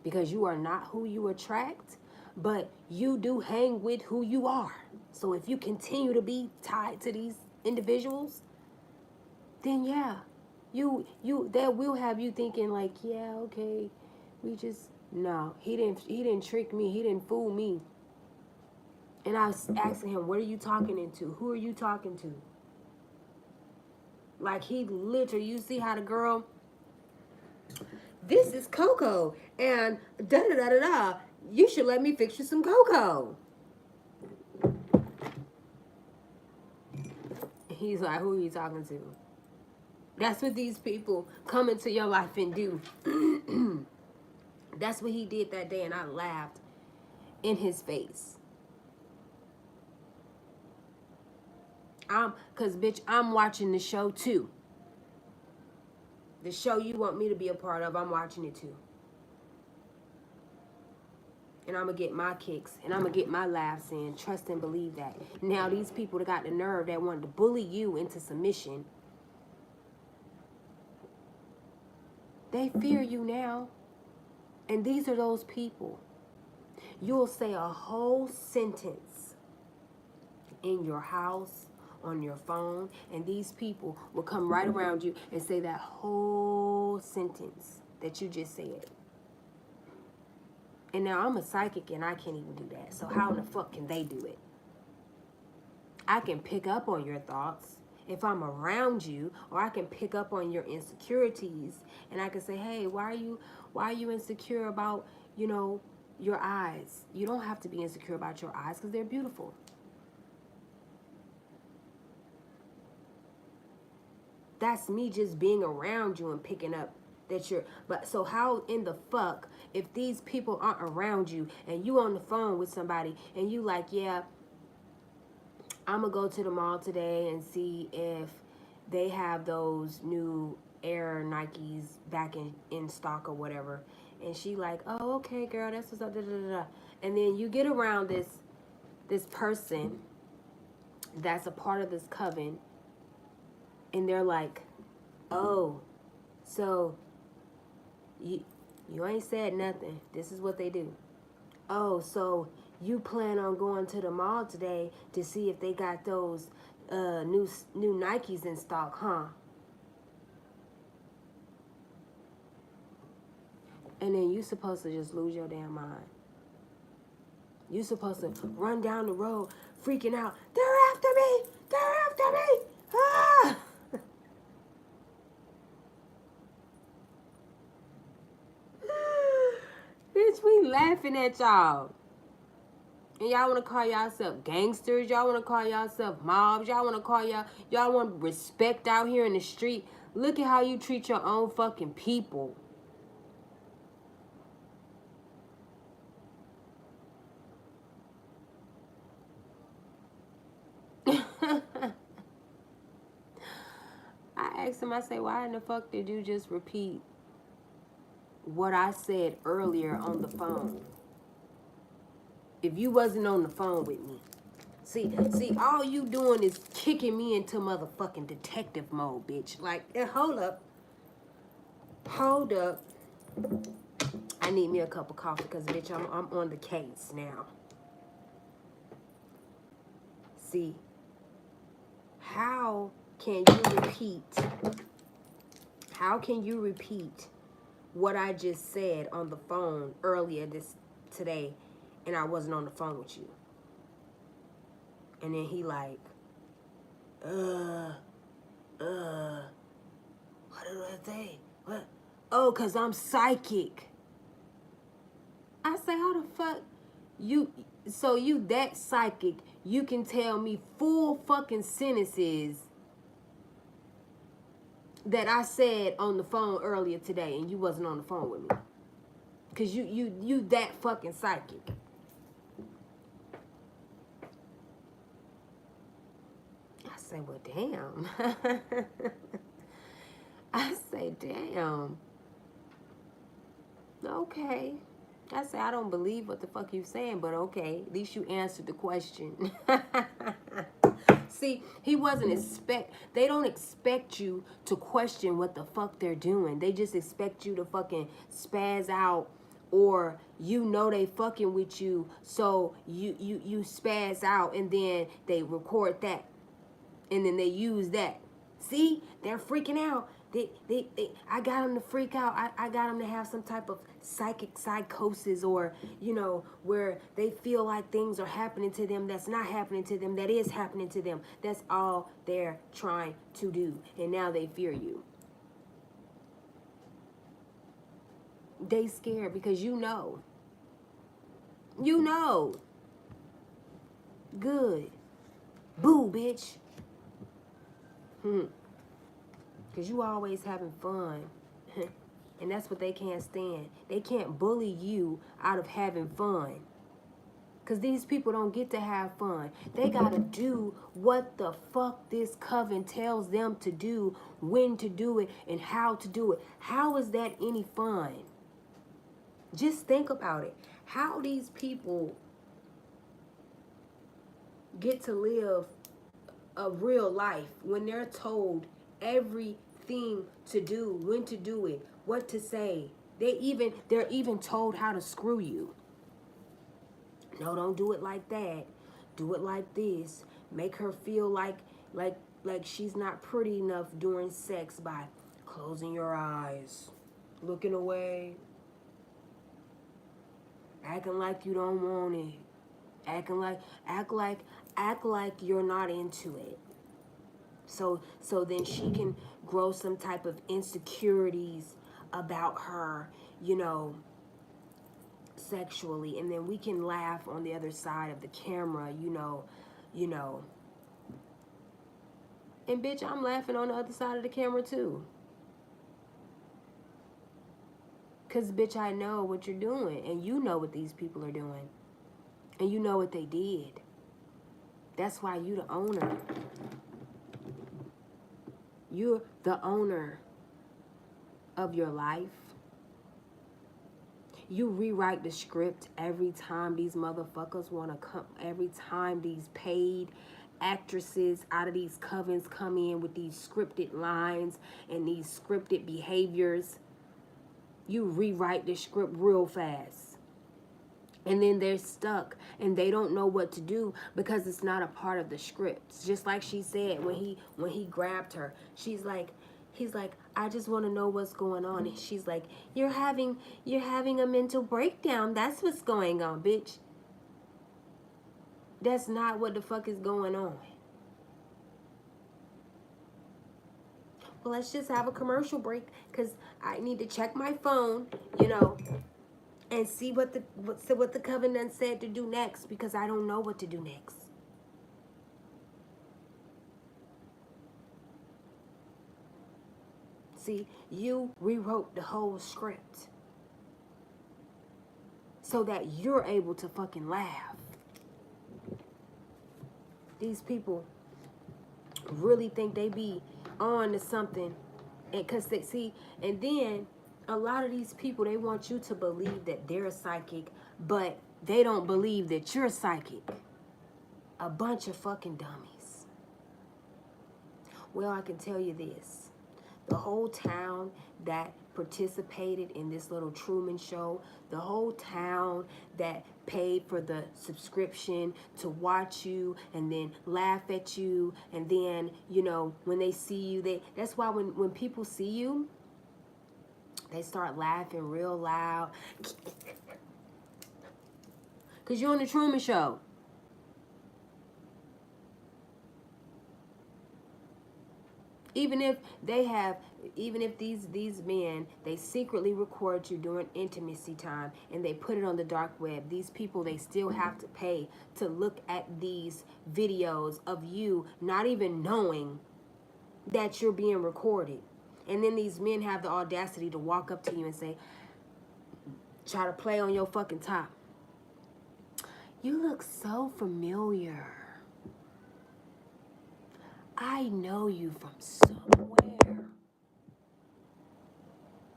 Because you are not who you attract, but you do hang with who you are. So if you continue to be tied to these individuals, then yeah, that will have you thinking like, yeah, okay, no, he didn't trick me, he didn't fool me. And I was asking him, what are you talking into? Who are you talking to? Like, he literally, you see how the girl, this is Coco, and da-da-da-da-da, you should let me fix you some Coco. He's like, who are you talking to? That's what these people come into your life and do. That's what he did that day, and I laughed in his face. Cause bitch, I'm watching the show too. The show you want me to be a part of, I'm watching it too. And I'm gonna get my kicks, and I'm gonna get my laughs in. Trust and believe that. Now these people that got the nerve that wanted to bully you into submission, they fear you now. And these are those people. You'll say a whole sentence in your house, on your phone, and these people will come right around you and say that whole sentence that you just said. And now I'm a psychic and I can't even do that. So how in the fuck can they do it? I can pick up on your thoughts if I'm around you, or I can pick up on your insecurities, and I can say, hey, why are you insecure about, your eyes? You don't have to be insecure about your eyes because they're beautiful. That's me just being around you and picking up that you're, but so how in the fuck, if these people aren't around you and you on the phone with somebody and you like, yeah, I'm gonna go to the mall today and see if they have those new Air Nikes back in stock or whatever. And she like, oh, okay, girl, that's what's up, da, da, da, da. And then you get around this person that's a part of this coven, and they're like, oh, so you ain't said nothing. This is what they do. Oh, so you plan on going to the mall today to see if they got those new Nikes in stock, huh? And then you supposed to just lose your damn mind. You supposed to run down the road freaking out. They're after me! They're after me! Ah! Bitch, we laughing at y'all. And y'all want to call yourself gangsters. Y'all want to call yourself mobs. Y'all want to call y'all want respect out here in the street. Look at how you treat your own fucking people. I asked him, I say, why in the fuck did you just repeat what I said earlier on the phone? If you wasn't on the phone with me. See, all you doing is kicking me into motherfucking detective mode, bitch. Like, hold up. Hold up. I need me a cup of coffee because, bitch, I'm on the case now. See, how can you repeat what I just said on the phone earlier today, and I wasn't on the phone with you? And then he like, what did I say? What? Oh, cause I'm psychic. I say, how the fuck you that psychic, you can tell me full fucking sentences that I said on the phone earlier today and you wasn't on the phone with me. Cause you that fucking psychic. I say, well, damn. I say, damn. Okay. I say, I don't believe what the fuck you saying, but okay. At least you answered the question. See, he wasn't they don't expect you to question what the fuck they're doing. They just expect you to fucking spaz out, or they fucking with you, so you spaz out, and then they record that, and then they use that. See, they're freaking out. I got them to freak out. I got them to have some type of psychic psychosis, or, you know, where they feel like things are happening to them that's not happening to them, that is happening to them. That's all they're trying to do. And now they fear you. They scared because you know. You know. Good. Boo, bitch. Because you always having fun. And that's what they can't stand. They can't bully you out of having fun. Because these people don't get to have fun. They got to do what the fuck this coven tells them to do, when to do it, and how to do it. How is that any fun? Just think about it. How these people get to live a real life when they're told everything to do, when to do it, what to say. They're even told how to screw you. No, don't do it like that. Do it like this. Make her feel like she's not pretty enough during sex by closing your eyes, looking away, acting like you don't want it, act like you're not into it. So then she can grow some type of insecurities about her, you know, sexually, and then we can laugh on the other side of the camera, you know. And bitch, I'm laughing on the other side of the camera too. Cause bitch, I know what you're doing, and you know what these people are doing, and you know what they did. That's why you the owner. You're the owner of your life. You rewrite the script every time these motherfuckers want to come, every time these paid actresses out of these covens come in with these scripted lines and these scripted behaviors. You rewrite the script real fast. And then they're stuck and they don't know what to do because it's not a part of the script. Just like she said when he grabbed her, he's like, I just want to know what's going on. And she's like, you're having a mental breakdown. That's what's going on, bitch. That's not what the fuck is going on. Well, let's just have a commercial break because I need to check my phone, you know, and see what the covenant said to do next, because I don't know what to do next. See, you rewrote the whole script so that you're able to fucking laugh. These people really think they be on to something, and because they see, and then a lot of these people, they want you to believe that they're psychic, but they don't believe that you're psychic. A bunch of fucking dummies. Well, I can tell you this. The whole town that participated in this little Truman Show, the whole town that paid for the subscription to watch you and then laugh at you, and then, you know, when they see you, that's why when people see you, they start laughing real loud. Because you're on the Truman Show. Even if these men, they secretly record you during intimacy time and they put it on the dark web, these people, they still have to pay to look at these videos of you not even knowing that you're being recorded. And then these men have the audacity to walk up to you and say, try to play on your fucking top. You look so familiar. I know you from somewhere.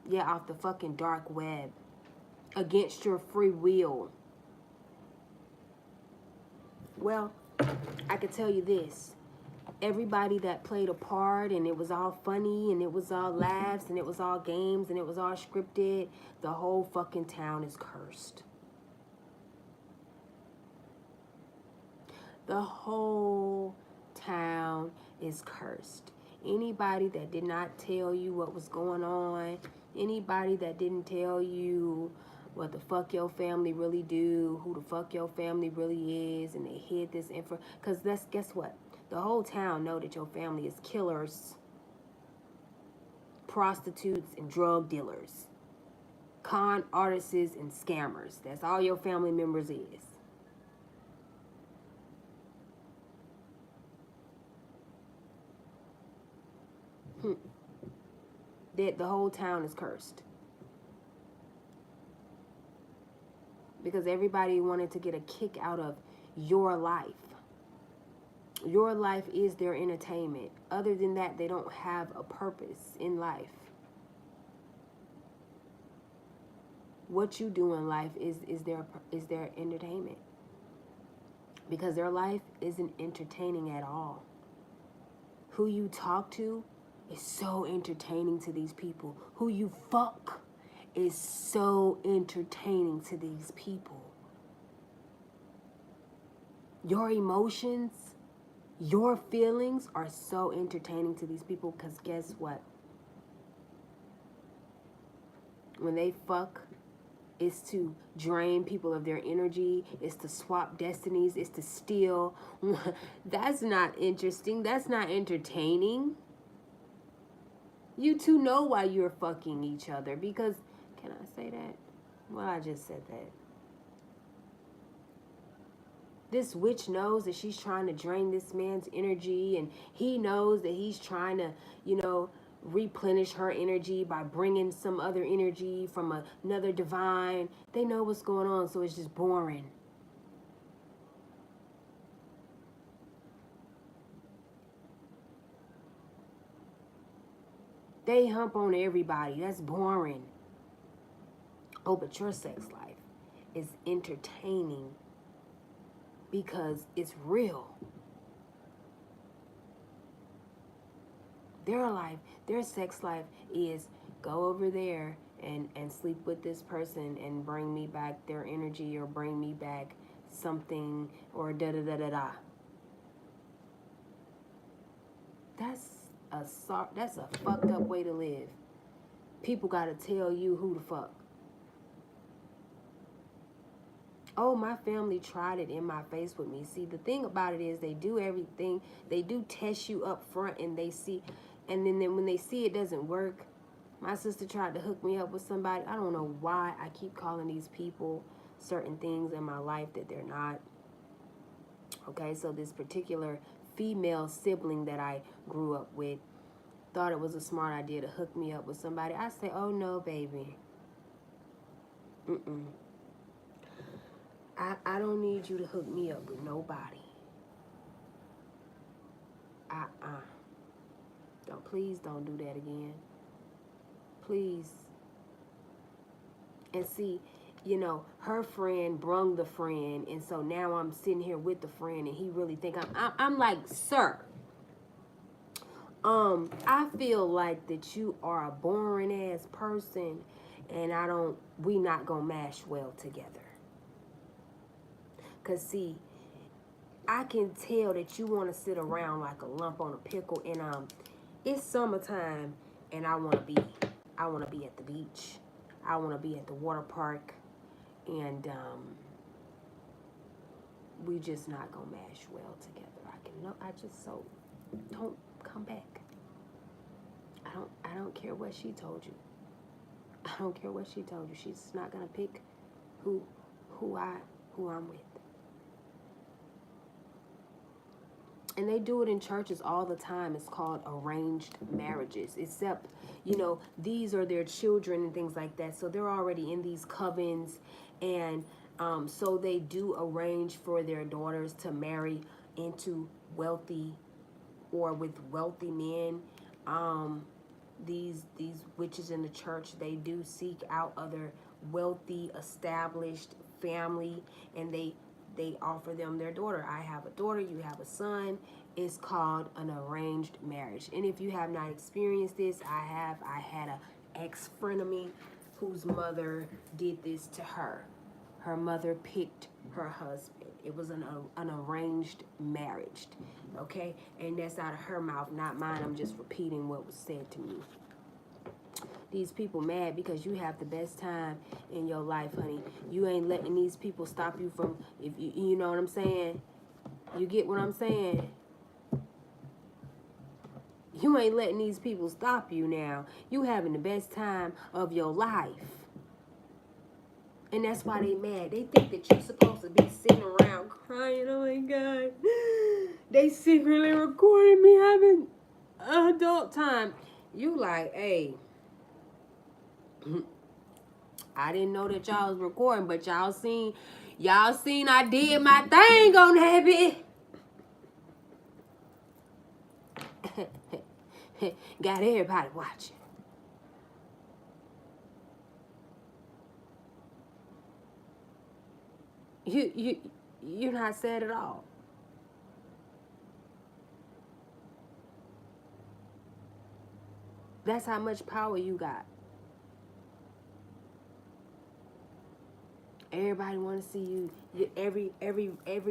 Yeah, off the fucking dark web. Against your free will. Well, I can tell you this. Everybody that played a part and it was all funny and it was all laughs and it was all games and it was all scripted, the whole fucking town is cursed. The whole town is cursed. Anybody that did not tell you what was going on, anybody that didn't tell you what the fuck your family really do, who the fuck your family really is, and they hid this info. Because guess what? The whole town know that your family is killers, prostitutes, and drug dealers, con artists and scammers. That's all your family members is. That the whole town is cursed. Because everybody wanted to get a kick out of your life. Your life is their entertainment. Other than that, they don't have a purpose in life. What you do in life is their entertainment. Because their life isn't entertaining at all. Who you talk to is so entertaining to these people. Who you fuck is so entertaining to these people. Your emotions, your feelings are so entertaining to these people, because guess what? When they fuck, it's to drain people of their energy. It's to swap destinies. It's to steal. That's not interesting. That's not entertaining. You two know why you're fucking each other. Because, can I say that? Well, I just said that. This witch knows that she's trying to drain this man's energy, and he knows that he's trying to, replenish her energy by bringing some other energy from another divine. They know what's going on, so it's just boring. They hump on everybody. That's boring. Oh, but your sex life is entertaining because it's real. Their sex life is go over there and sleep with this person and bring me back their energy, or bring me back something, or da-da-da-da-da. That's a fucked up way to live. People gotta tell you who the fuck. Oh, my family tried it in my face with me. See, the thing about it is they do everything. They do test you up front, and they see, and then when they see it doesn't work. My sister tried to hook me up with somebody. I don't know why I keep calling these people certain things in my life that they're not. Okay, so this particular female sibling that I grew up with thought it was a smart idea to hook me up with somebody. I say, oh no, baby. I don't need you to hook me up with nobody. Please don't do that again. Please. And see, her friend brung the friend, and so now I'm sitting here with the friend, and he really think I'm like, sir, I feel like that you are a boring ass person, and we not gonna mash well together. Cause see, I can tell that you want to sit around like a lump on a pickle, and it's summertime, and I want to be at the beach. I want to be at the water park, and we just not gonna mash well together. Don't come back. I don't care what she told you. I don't care what she told you. She's not gonna pick who I'm with. And they do it in churches all the time. It's called arranged marriages. Except, these are their children and things like that. So they're already in these covens. And so they do arrange for their daughters to marry into wealthy or with wealthy men. These witches in the church, they do seek out other wealthy, established family, and they offer them their daughter. I have a daughter, you have a son. It's called an arranged marriage. And if you have not experienced this, I had an ex-frenemy whose mother did this to her. Her mother picked her husband. It was an arranged marriage, okay? And that's out of her mouth, not mine. I'm just repeating what was said to me. These people mad because you have the best time in your life, honey. You ain't letting these people stop you from, if you know what I'm saying? You get what I'm saying? You ain't letting these people stop you now. You having the best time of your life. And that's why they mad. They think that you're supposed to be sitting around crying. Oh my God. They secretly recording me having adult time. You like, hey, I didn't know that y'all was recording, but y'all seen I did my thing on that bit. Got everybody watching. You're not sad at all. That's how much power you got. Everybody want to see you every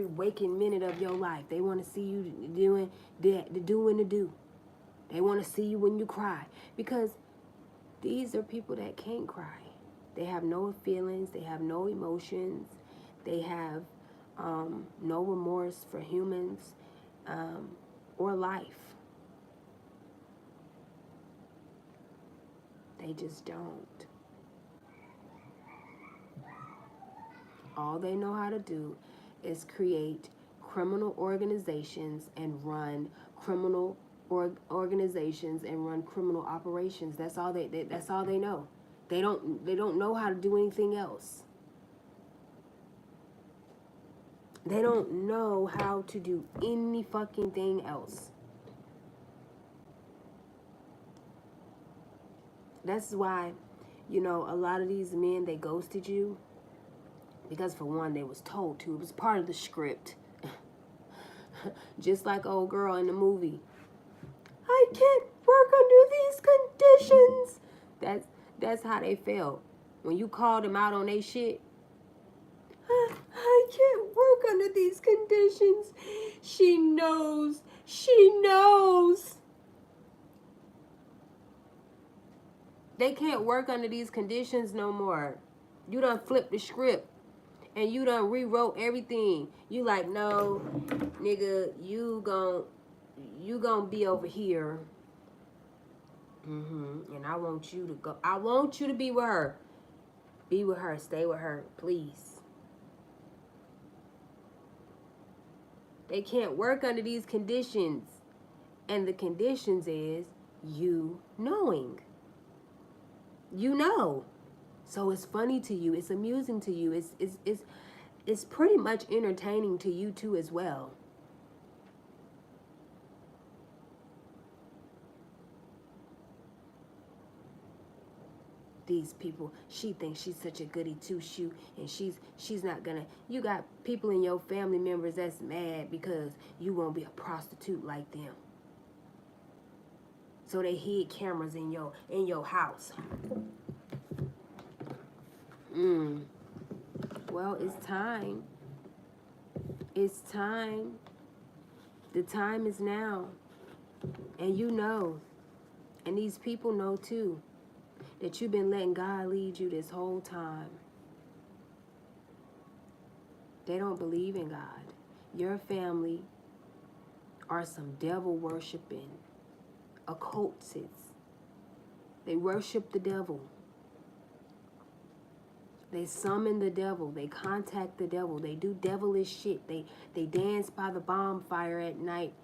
waking minute of your life. They want to see you doing the do. They want to see you when you cry, because these are people that can't cry. They have no feelings. They have no emotions. They have no remorse for humans or life. They just don't. All they know how to do is create criminal organizations and run criminal organizations and run criminal operations. That's all that's all they know. They don't know how to do anything else. They don't know how to do any fucking thing else. That's why, a lot of these men, they ghosted you. Because for one, they was told to. It was part of the script. Just like old girl in the movie. I can't work under these conditions. That's how they felt. When you called them out on their shit. I can't work under these conditions. She knows. She knows. They can't work under these conditions no more. You done flipped the script. And you done rewrote everything. You like, no, nigga, you gon' be over here. And I want you to go. I want you to be with her. Be with her. Stay with her, please. They can't work under these conditions. And the conditions is you knowing. You know. So it's funny to you. It's amusing to you. It's pretty much entertaining to you too as well. These people, she thinks she's such a goody two-shoe, and she's not gonna. You got people in your family members that's mad because you won't be a prostitute like them. So they hid cameras in your house. Well, it's time. It's time. The time is now. And you know, and these people know too, that you've been letting God lead you this whole time. They don't believe in God. Your family are some devil worshiping occultists. They worship the devil. They summon the devil. They contact the devil. They do devilish shit. They dance by the bonfire at night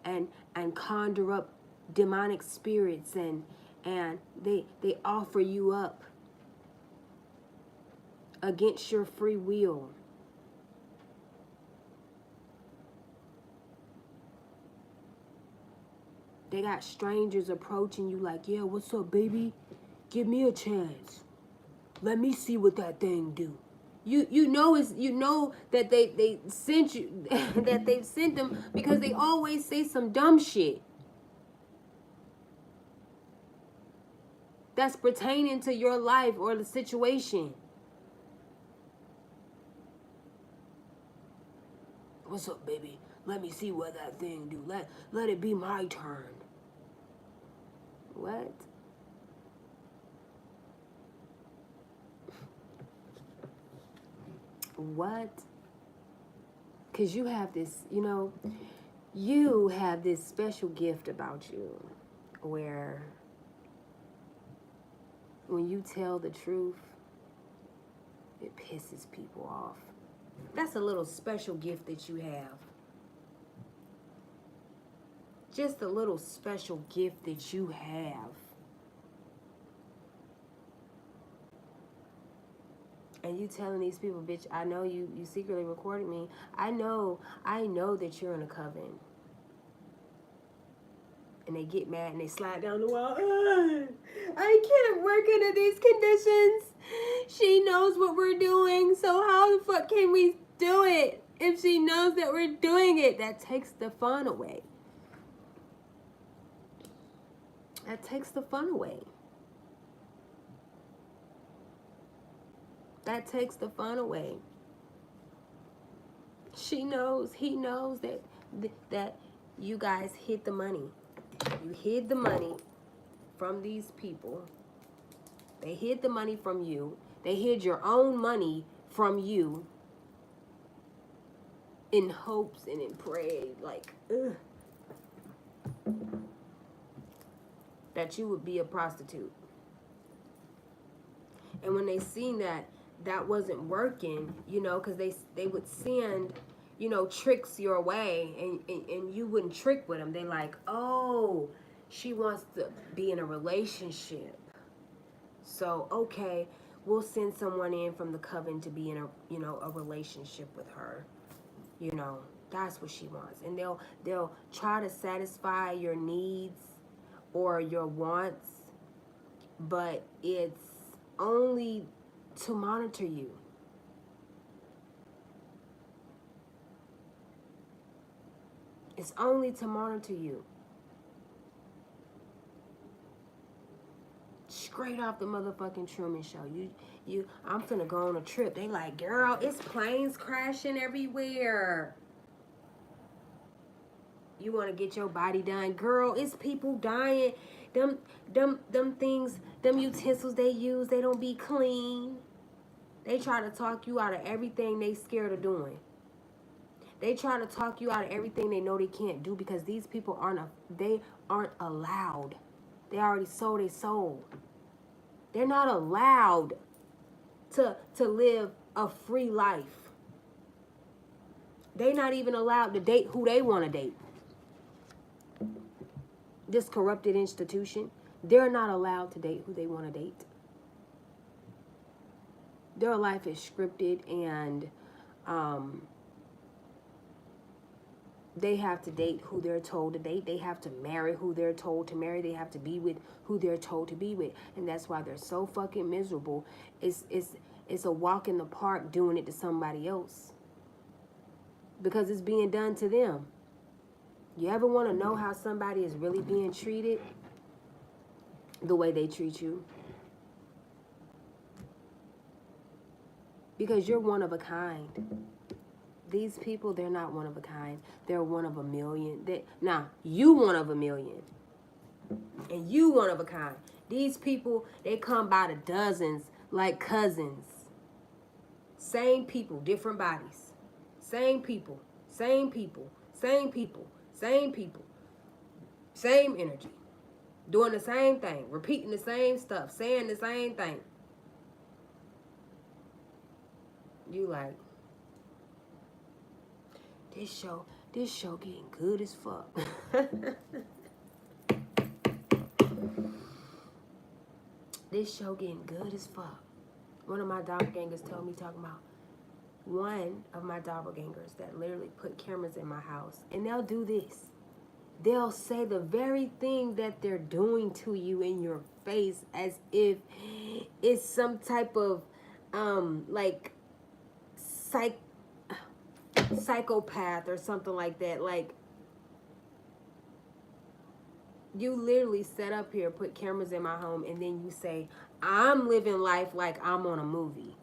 and conjure up demonic spirits and they offer you up against your free will. They got strangers approaching you like, yeah, what's up, baby? Give me a chance. Let me see what that thing do. You know that they sent you that they've sent them because they always say some dumb shit that's pertaining to your life or the situation. What's up, baby? Let me see what that thing do. Let it be my turn. What? What? Because you have this, you have this special gift about you where when you tell the truth, it pisses people off. That's a little special gift that you have. Just a little special gift that you have. And you telling these people, bitch, I know you secretly recorded me. I know that you're in a coven. And they get mad and they slide down the wall. I can't work under these conditions. She knows what we're doing, so how the fuck can we do it if she knows that we're doing it? That takes the fun away. That takes the fun away. That takes the fun away. She knows, he knows that you guys hid the money. You hid the money from these people. They hid the money from you. They hid your own money from you in hopes and in prayer, like, that you would be a prostitute. And when they seen that wasn't working, because they would send, tricks your way, and you wouldn't trick with them. They like, oh, she wants to be in a relationship. So, okay, we'll send someone in from the coven to be in a relationship with her. That's what she wants. And they'll try to satisfy your needs or your wants, but it's only to monitor you. It's only to monitor you. Straight off the motherfucking Truman Show. I'm finna go on a trip. They like, girl, it's planes crashing everywhere. You want to get your body done, girl? It's people dying. Them things, them utensils they use, they don't be clean. They try to talk you out of everything they scared of doing. They try to talk you out of everything they know they can't do because these people aren't allowed. They already sold their soul. They're not allowed to live a free life. They're not even allowed to date who they want to date. This corrupted institution, they're not allowed to date who they want to date. Their life is scripted, and they have to date who they're told to date. They have to marry who they're told to marry. They have to be with who they're told to be with. And that's why they're so fucking miserable. It's a walk in the park doing it to somebody else. Because it's being done to them. You ever want to know how somebody is really being treated? The way they treat you. Because you're one of a kind. These people, they're not one of a kind. They're one of a million. You one of a million. And you one of a kind. These people, they come by the dozens like cousins. Same people, different bodies. Same people, same people, same people, same people. Same energy. Doing the same thing. Repeating the same stuff. Saying the same thing. You like, this show getting good as fuck. This show getting good as fuck. One of my doppelgangers told me, talking about one of my doppelgangers that literally put cameras in my house. And they'll do this. They'll say the very thing that they're doing to you in your face as if it's some type of, like, psychopath or something like that. Like, you literally set up here, put cameras in my home, and then you say, I'm living life like I'm on a movie.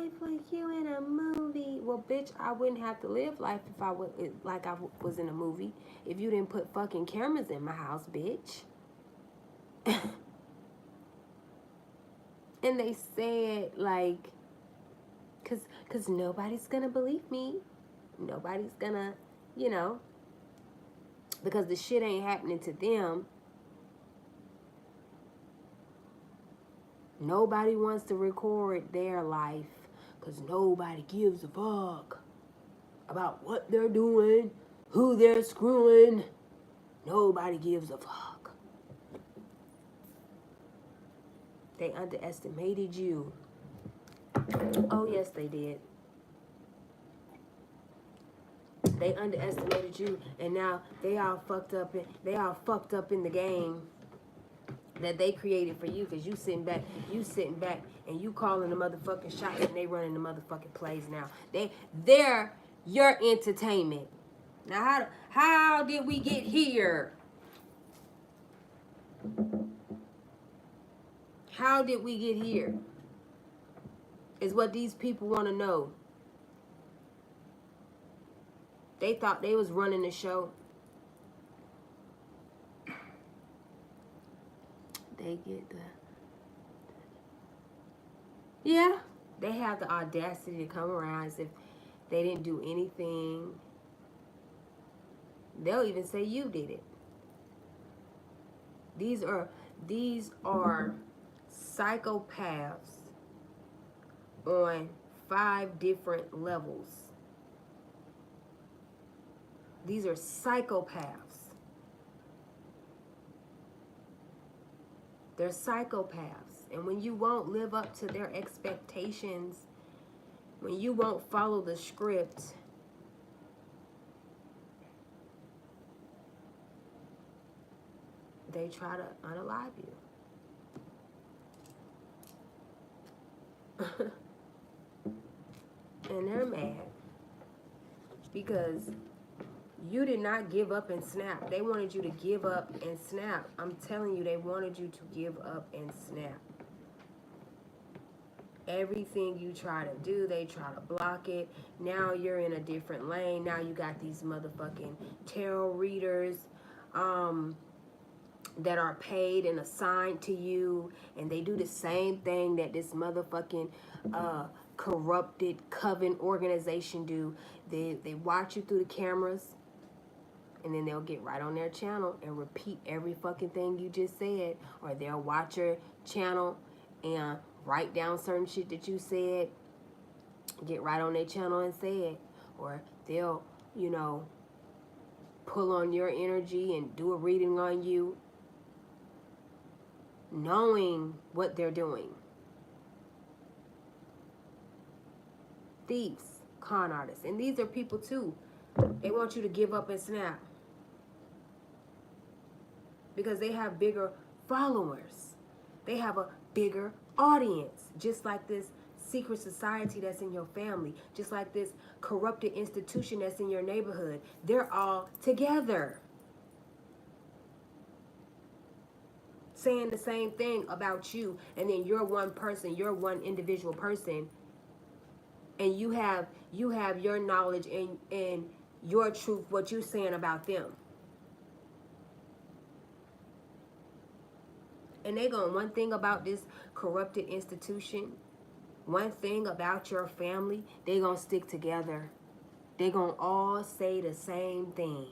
life like you in a movie. Well, bitch, I wouldn't have to live life if I was like I was in a movie. If you didn't put fucking cameras in my house, bitch. And they said like, cause nobody's gonna believe me. Nobody's gonna, you know, because the shit ain't happening to them. Nobody wants to record their life because nobody gives a fuck about what they're doing, who they're screwing. Nobody gives a fuck. They underestimated you. Oh, yes, they did. They underestimated you, and now they all fucked up in the game that they created for you, because you sitting back and you calling the motherfucking shots, and they running the motherfucking plays now. They're your entertainment. Now how did we get here? How did we get here? Is what these people want to know. They thought they was running the show. They get the... Yeah, they have the audacity to come around as if they didn't do anything. They'll even say you did it. These are psychopaths on 5 different levels. These are psychopaths. They're psychopaths. And when you won't live up to their expectations, when you won't follow the script, they try to unalive you. And they're mad because you did not give up and snap. They wanted you to give up and snap. I'm telling you, they wanted you to give up and snap. Everything you try to do, they try to block it. Now you're in a different lane. Now you got these motherfucking tarot readers that are paid and assigned to you, and they do the same thing that this motherfucking corrupted coven organization do. They watch you through the cameras, and then they'll get right on their channel and repeat every fucking thing you just said, or they'll watch your channel and write down certain shit that you said, get right on their channel and say it, or they'll, you know, pull on your energy and do a reading on you, knowing what they're doing. Thieves, con artists, and these are people too. They want you to give up and snap because they have bigger followers. They have a bigger audience, just like this secret society that's in your family, just like this corrupted institution that's in your neighborhood. They're all together saying the same thing about you, and then you're one person, you're one individual person, and you have your knowledge and your truth, what you're saying about them. And they going, one thing about this corrupted institution, one thing about your family, they gonna stick together. They gonna all say the same thing.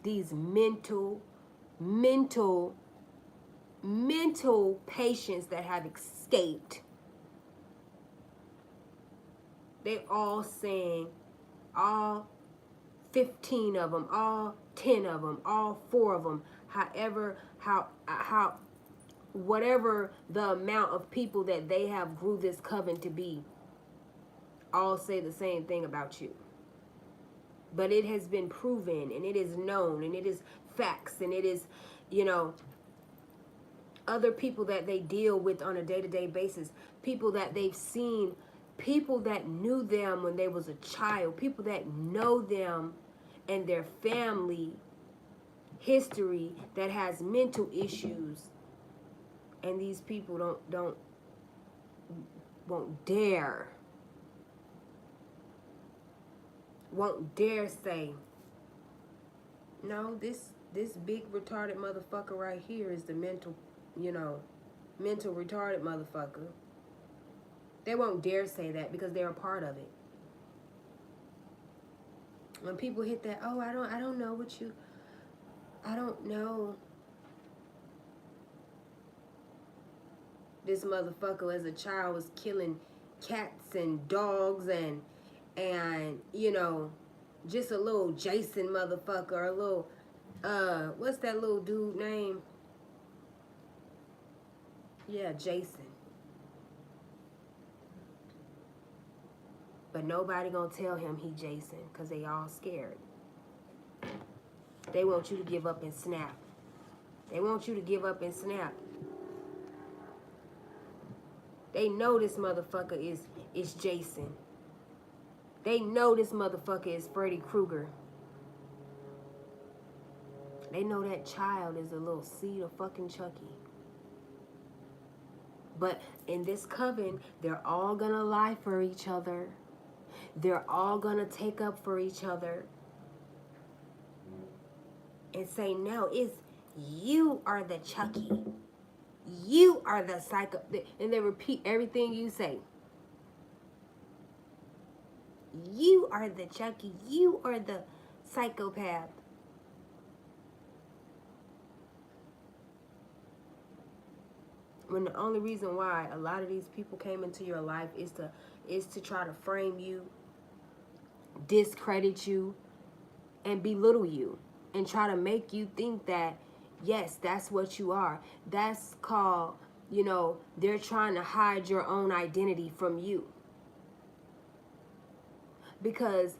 These mental patients that have escaped, they all saying, all 15 of them, all 10 of them, all 4 of them, how whatever the amount of people that they have grew this coven to be, all say the same thing about you. But it has been proven, and it is known, and it is facts, and it is, you know, other people that they deal with on a day-to-day basis, people that they've seen, people that knew them when they was a child, people that know them and their family history that has mental issues, and these people don't won't dare say, no, this big retarded motherfucker right here is the mental, mental retarded motherfucker. They won't dare say that because they're a part of it. When people hit that, oh, I don't know what you, I don't know. This motherfucker as a child was killing cats and dogs and just a little Jason motherfucker, a little, what's that little dude name? Yeah, Jason. But nobody gonna tell him he Jason because they all scared. They want you to give up and snap. They want you to give up and snap. They know this motherfucker is Jason. They know this motherfucker is Freddy Krueger. They know that child is a little seed of fucking Chucky. But in this coven, they're all gonna lie for each other. They're all gonna take up for each other. And say, no, it's you are the Chucky. You are the psycho. And they repeat everything you say. You are the Chucky. You are the psychopath. When the only reason why a lot of these people came into your life is to try to frame you, discredit you, and belittle you, and try to make you think that, yes, that's what you are. That's called, they're trying to hide your own identity from you. Because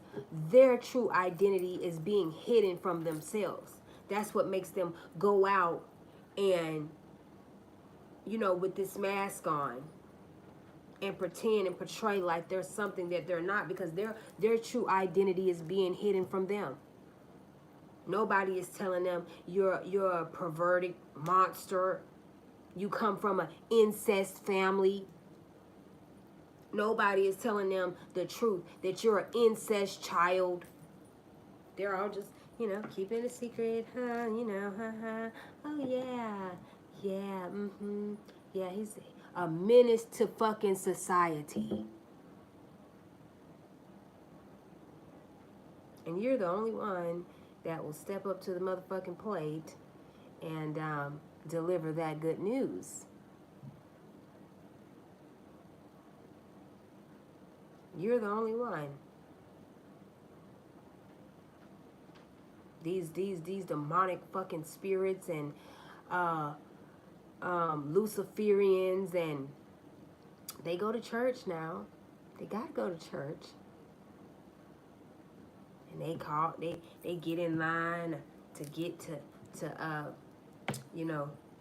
their true identity is being hidden from themselves. That's what makes them go out and, with this mask on and pretend and portray like there's something that they're not, because their true identity is being hidden from them. Nobody is telling them you're a perverted monster. You come from an incest family. Nobody is telling them the truth, that you're an incest child. They're all just, keeping it a secret, oh yeah, yeah, he's a menace to fucking society. And you're the only one that will step up to the motherfucking plate and deliver that good news. You're the only one. These demonic fucking spirits and Luciferians, and they go to church now. They gotta go to church. And they get in line to get to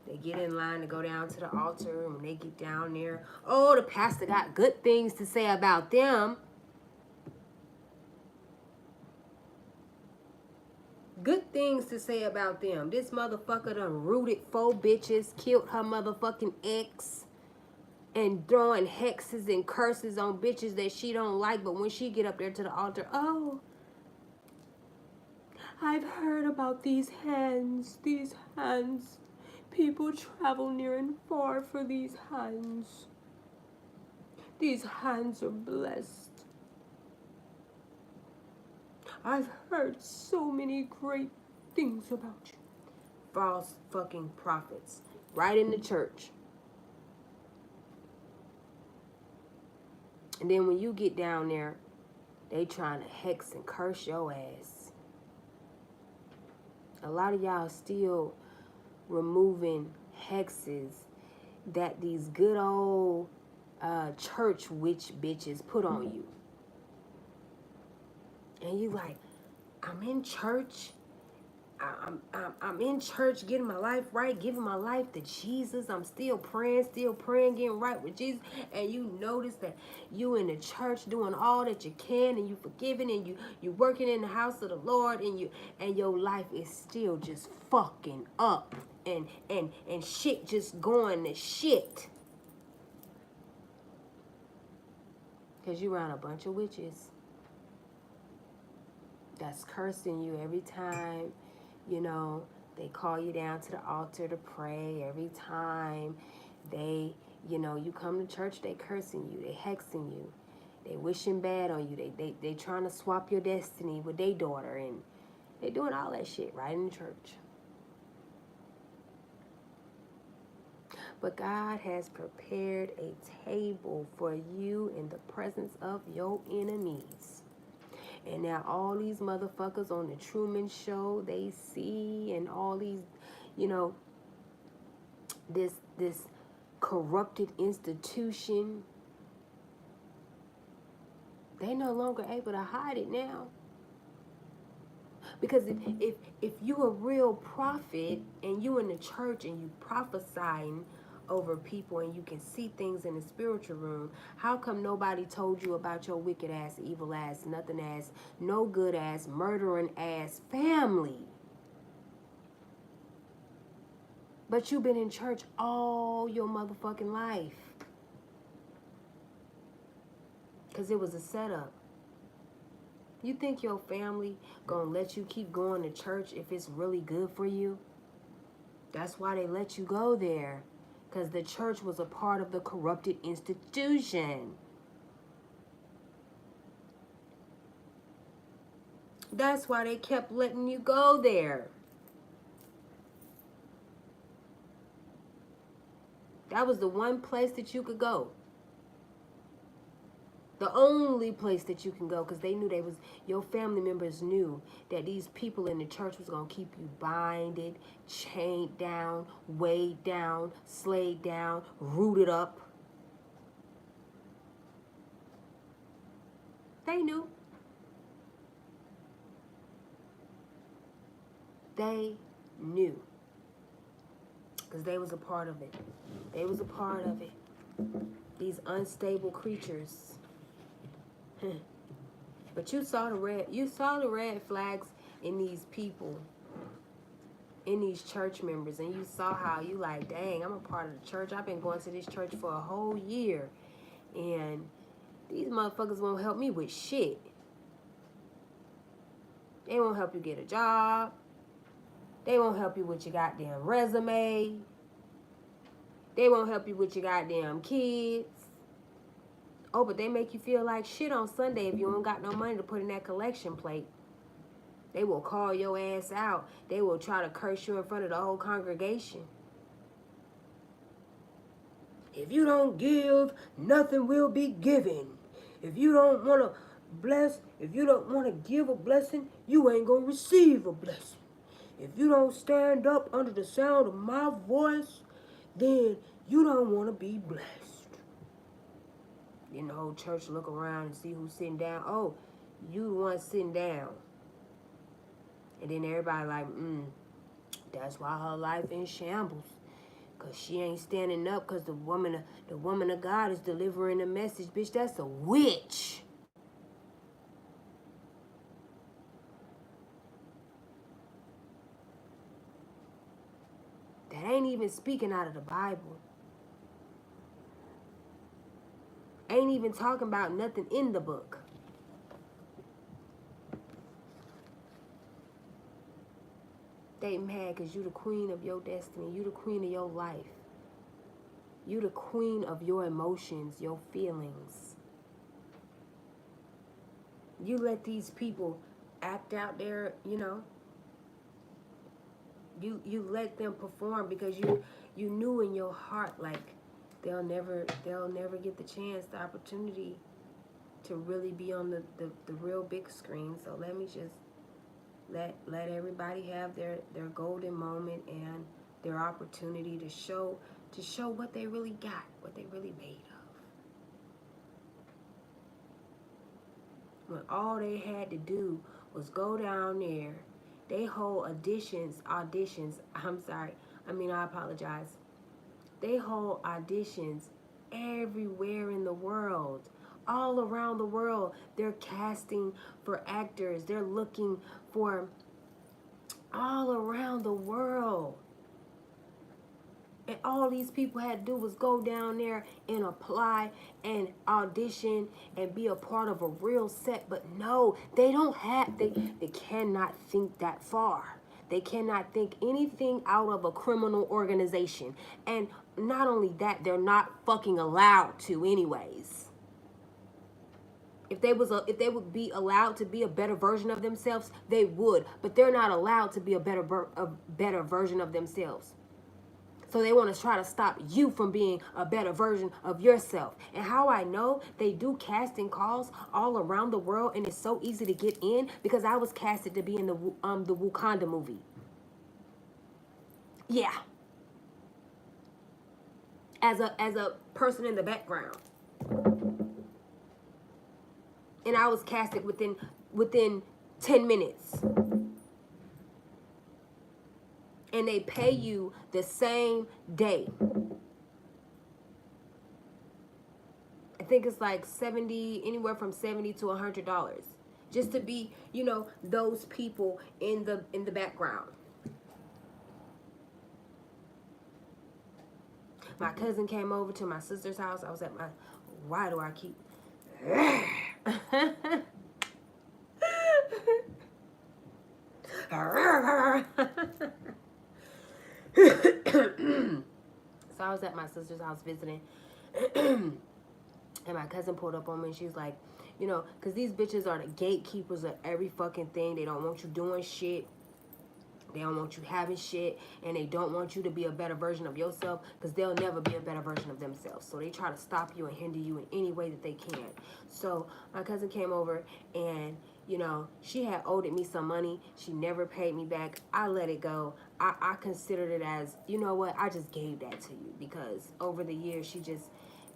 they get in line to go down to the altar. And when they get down there, oh, the pastor got good things to say about them. Good things to say about them. This motherfucker done rooted 4 bitches, killed her motherfucking ex, and throwing hexes and curses on bitches that she don't like. But when she get up there to the altar, oh, I've heard about these hands. People travel near and far for these hands. These hands are blessed. I've heard so many great things about you. False fucking prophets. Right in the church. And then when you get down there, they trying to hex and curse your ass. A lot of y'all still removing hexes that these good old church witch bitches put on you. And you like, I'm in church. I'm in church getting my life right, giving my life to Jesus. I'm still praying, getting right with Jesus. And you notice that you in the church doing all that you can, and you forgiving, and you working in the house of the Lord, and your life is still just fucking up, and shit just going to shit. Because you around a bunch of witches that's cursing you every time, you know, they call you down to the altar to pray. Every time they, you know, you come to church, they cursing you, they hexing you, they wishing bad on you, they trying to swap your destiny with their daughter, and they doing all that shit right in the church. But God has prepared a table for you in the presence of your enemies. And now all these motherfuckers on the Truman Show, they see, and all these, you know, this corrupted institution, they no longer able to hide it now. Because if you a real prophet and you in the church and you prophesying over people and you can see things in the spiritual room, how come nobody told you about your wicked ass, evil ass, nothing ass, no good ass, murdering ass family? But you've been in church all your motherfucking life. Because it was a setup. You think your family gonna let you keep going to church if it's really good for you? That's why they let you go there. Because the church was a part of the corrupted institution. That's why they kept letting you go there. That was the one place that you could go. The only place that you can go, because they knew your family members knew that these people in the church was going to keep you binded, chained down, weighed down, slayed down, rooted up. They knew. They knew. Because they was a part of it. They was a part of it. These unstable creatures. But you saw the red flags in these people, in these church members, and you saw how you like, dang, I'm a part of the church. I've been going to this church for a whole year, and these motherfuckers won't help me with shit. They won't help you get a job. They won't help you with your goddamn resume. They won't help you with your goddamn kids. Oh, but they make you feel like shit on Sunday if you don't got no money to put in that collection plate. They will call your ass out. They will try to curse you in front of the whole congregation. If you don't give, nothing will be given. If you don't want to bless, if you don't want to give a blessing, you ain't going to receive a blessing. If you don't stand up under the sound of my voice, then you don't want to be blessed. Then the whole church look around and see who's sitting down. Oh, you the one sitting down. And then everybody like, that's why her life in shambles. Because she ain't standing up because the woman of God is delivering a message. Bitch, that's a witch. That ain't even speaking out of the Bible. Ain't even talking about nothing in the book. They mad because you the queen of your destiny. You the queen of your life. You the queen of your emotions, your feelings. You let these people act out there, you know. You let them perform because you knew in your heart like they'll never get the chance, the opportunity to really be on the real big screen. So let me just let everybody have their golden moment and their opportunity to show what they really got, what they really made of. When all they had to do was go down there, they hold auditions, I apologize. They hold auditions everywhere in the world. All around the world, they're casting for actors. They're looking for all around the world. And all these people had to do was go down there and apply and audition and be a part of a real set. But no, they don't have, they cannot think that far. They cannot think anything out of a criminal organization. And not only that, they're not fucking allowed to anyways. If they would be allowed to be a better version of themselves, they would. But they're not allowed to be a better version of themselves. So they want to try to stop you from being a better version of yourself. And how I know, they do casting calls all around the world, and it's so easy to get in because I was casted to be in the Wakanda movie. Yeah. As a person in the background. And I was casted within 10 minutes. And they pay you the same day. I think it's like anywhere from $70 to $100, just to be, those people in the background. My cousin came over to my sister's house. I was at why do I keep? So I was at my sister's house visiting, and my cousin pulled up on me, and she was like, because these bitches are the gatekeepers of every fucking thing. They don't want you doing shit. They don't want you having shit, and they don't want you to be a better version of yourself, because they'll never be a better version of themselves. So they try to stop you and hinder you in any way that they can. So my cousin came over, and she had owed me some money. She never paid me back. I let it go. I considered it as, what, I just gave that to you, because over the years she just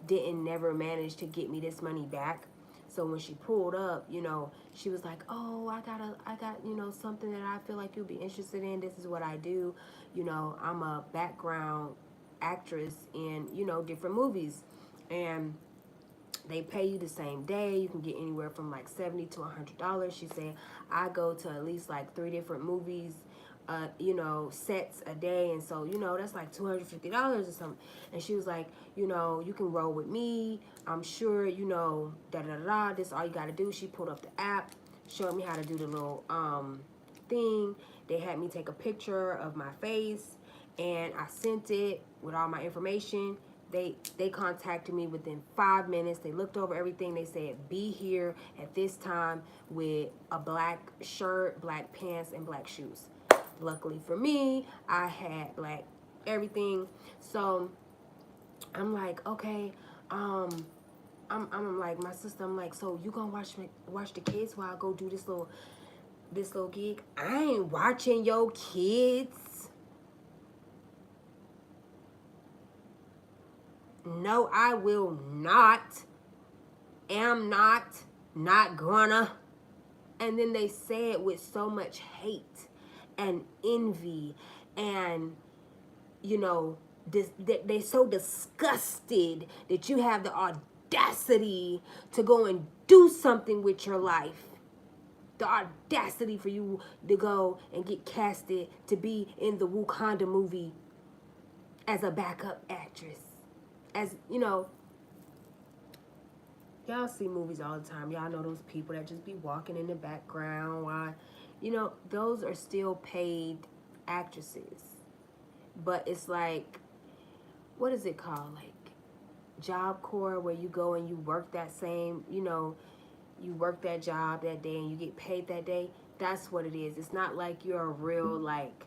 never manage to get me this money back. So when she pulled up, she was like, oh, I got, something that I feel like you'll be interested in. This is what I do. I'm a background actress in, different movies. And they pay you the same day. You can get anywhere from like $70 to $100. She said, I go to at least like 3 different movies, sets a day. And so, that's like $250 or something. And she was like, you can roll with me. I'm sure, this is all you got to do. She pulled up the app, showed me how to do the little thing. They had me take a picture of my face, and I sent it with all my information. They contacted me within 5 minutes. They looked over everything. They said, be here at this time with a black shirt, black pants, and black shoes. Luckily for me, I had black everything. So I'm like, okay, I'm like, my sister, I'm like, so you gonna watch the kids while I go do this little gig? I ain't watching your kids. No, I will not. Am not gonna. And then they say it with so much hate and envy, and they're so disgusted that you have the audacity to go and do something with your life. The audacity for you to go and get casted to be in the Wakanda movie as a backup actress. As y'all see movies all the time. Y'all know those people that just be walking in the background while, those are still paid actresses. But it's like, what is it called? Like Job Corps, where you go and you work that same, you work that job that day and you get paid that day. That's what it is. It's not like you're a real, like,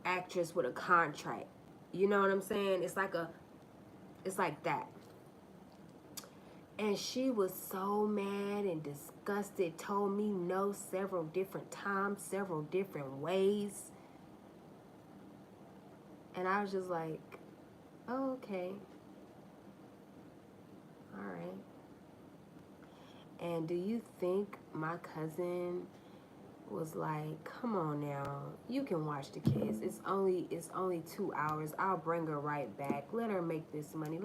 actress with a contract. You know what I'm saying? It's like that. And she was so mad and disgusted, told me no several different times, several different ways. And I was just like, oh, okay. All right. And do you think my cousin was like, come on now, you can watch the kids. It's only 2 hours. I'll bring her right back. Let her make this money.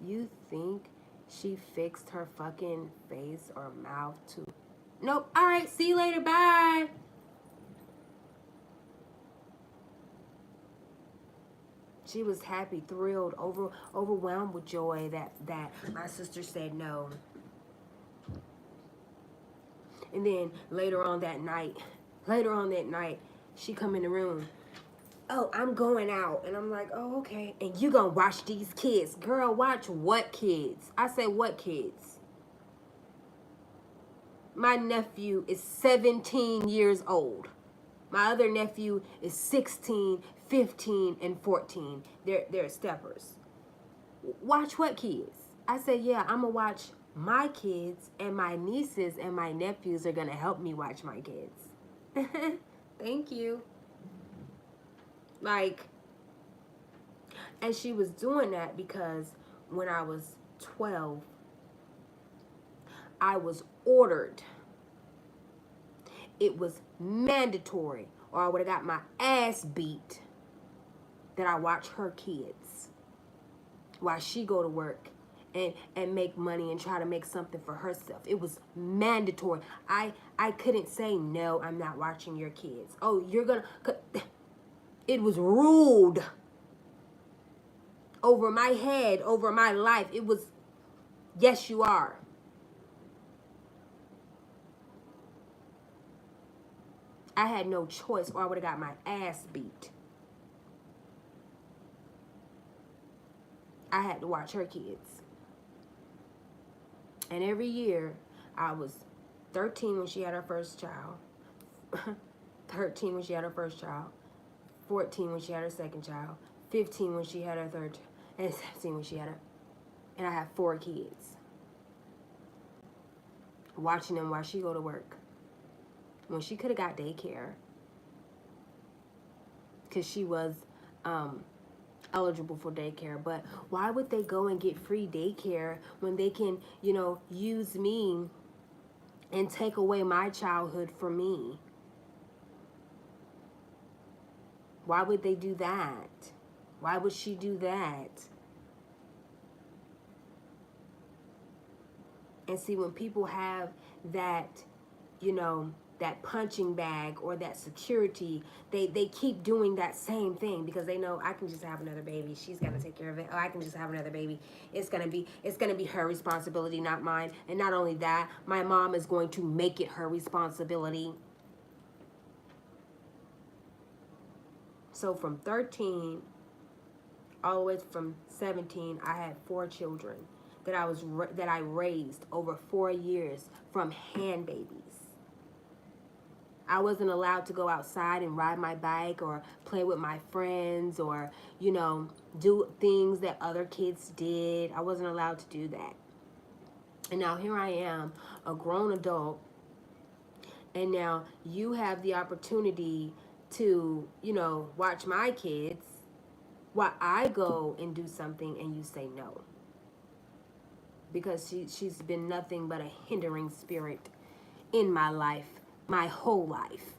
You think she fixed her fucking face or mouth to? Nope. All right. See you later. Bye. She was happy, thrilled, overwhelmed with joy that my sister said no. And then later on that night, she come in the room. Oh, I'm going out. And I'm like, oh, okay. And you gonna watch these kids. Girl, watch what kids? I said, what kids? My nephew is 17 years old. My other nephew is 16, 15, and 14. They're steppers. Watch what kids? I said, yeah, I'm gonna watch my kids, and my nieces and my nephews are gonna help me watch my kids. Thank you. Like, and she was doing that because when I was 12, I was ordered. It was mandatory, or I would have got my ass beat, that I watch her kids while she go to work and make money and try to make something for herself. It was mandatory. I couldn't say, no, I'm not watching your kids. Oh, you're gonna... It was ruled over my head, over my life. It was, yes, you are. I had no choice, or I would have got my ass beat. I had to watch her kids. And every year, I was 13 when she had her first child, 13 when she had her first child, 14 when she had her second child, 15 when she had her third, and 17 when she had her, and I have 4 kids. Watching them while she go to work. When she could have got daycare, because she was eligible for daycare. But why would they go and get free daycare when they can, you know, use me and take away my childhood from me? Why would they do that? Why would she do that? And see, when people have that, you know, that punching bag or that security, they keep doing that same thing because they know, I can just have another baby. She's got to take care of it. Oh, I can just have another baby. It's gonna be her responsibility, not mine. And not only that, my mom is going to make it her responsibility. So from 13 all the way from 17, I had 4 children that I raised over 4 years from hand babies. I wasn't allowed to go outside and ride my bike or play with my friends or, you know, do things that other kids did. I wasn't allowed to do that. And now here I am, a grown adult, and now you have the opportunity to, you know, watch my kids while I go and do something and you say no. Because she's been nothing but a hindering spirit in my life. My whole life.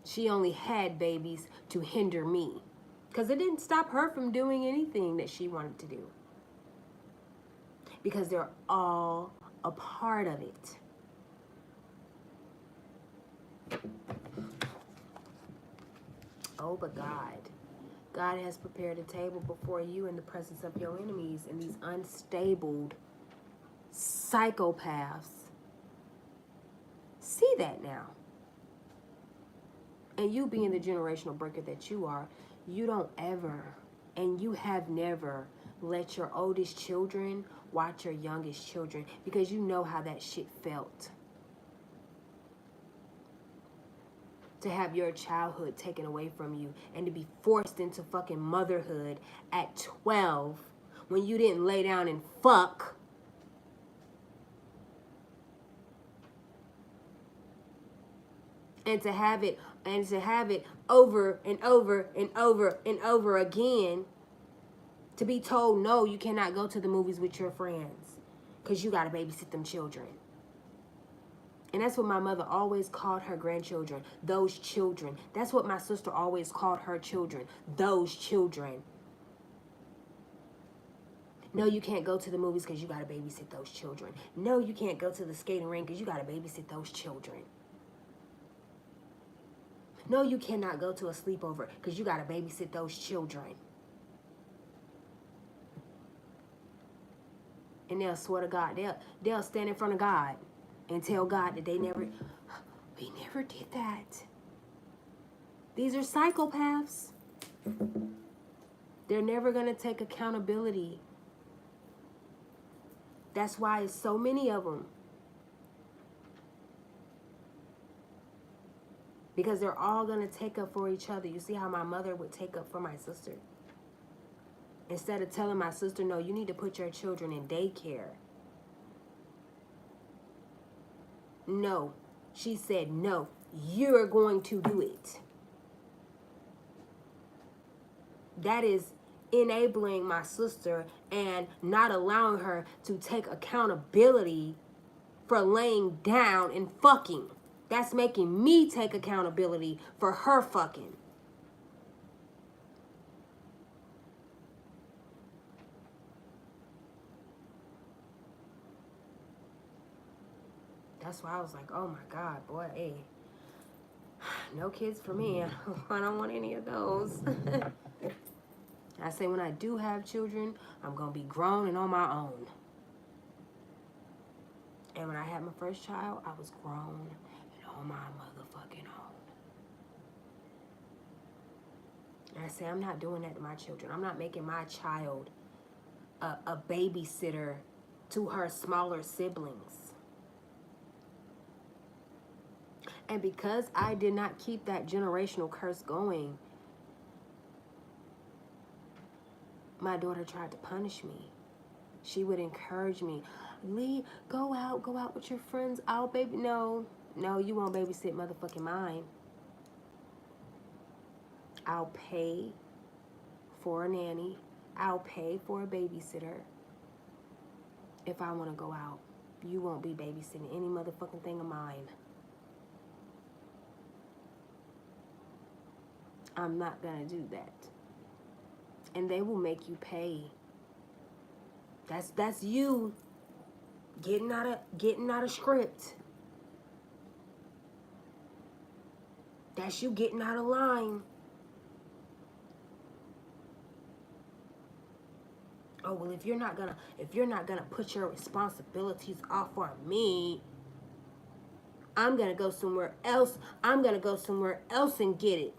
She only had babies to hinder me because it didn't stop her from doing anything that she wanted to do, because they're all a part of it. Oh, but God has prepared a table before you in the presence of your enemies, and these unstable psychopaths see that now. And you being the generational breaker that you are, you don't ever, and you have never let your oldest children watch your youngest children, because you know how that shit felt. To have your childhood taken away from you and to be forced into fucking motherhood at 12 when you didn't lay down and fuck. And to have it over and over and over and over again, to be told, no, you cannot go to the movies with your friends because you got to babysit them children. And that's what my mother always called her grandchildren, those children. That's what my sister always called her children, those children. No, you can't go to the movies because you got to babysit those children. No, you can't go to the skating rink because you got to babysit those children. No, you cannot go to a sleepover because you got to babysit those children. And they'll swear to God, they'll stand in front of God and tell God that we never did that. These are psychopaths. They're never going to take accountability. That's why it's so many of them. Because they're all going to take up for each other. You see how my mother would take up for my sister? Instead of telling my sister, no, you need to put your children in daycare. No. She said, no, you're going to do it. That is enabling my sister and not allowing her to take accountability for laying down and fucking. That's making me take accountability for her fucking. That's why I was like, oh my God, boy, hey. No kids for me. I don't want any of those. I say when I do have children, I'm going to be grown and on my own. And when I had my first child, I was grown and on my motherfucking own. And I say I'm not doing that to my children. I'm not making my child a babysitter to her smaller siblings. And because I did not keep that generational curse going, my daughter tried to punish me. She would encourage me, Lee, go out with your friends. I'll baby. No, you won't babysit motherfucking mine. I'll pay for a nanny. I'll pay for a babysitter. If I want to go out, you won't be babysitting any motherfucking thing of mine. I'm not gonna do that. And they will make you pay. That's you getting out of script. That's you getting out of line. Oh well, if you're not gonna put your responsibilities off on me, I'm gonna go somewhere else. I'm gonna go somewhere else and get it.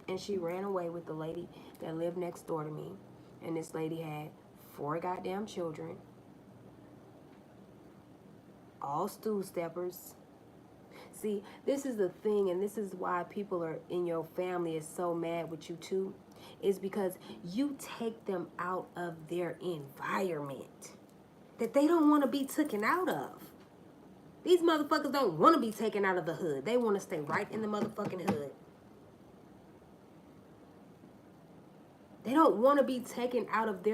And she ran away with the lady that lived next door to me. And this lady had 4 goddamn children. All stool steppers. See, this is the thing, and this is why people are in your family is so mad with you too, is because you take them out of their environment that they don't want to be taken out of. These motherfuckers don't want to be taken out of the hood. They want to stay right in the motherfucking hood. They don't want to be taken out of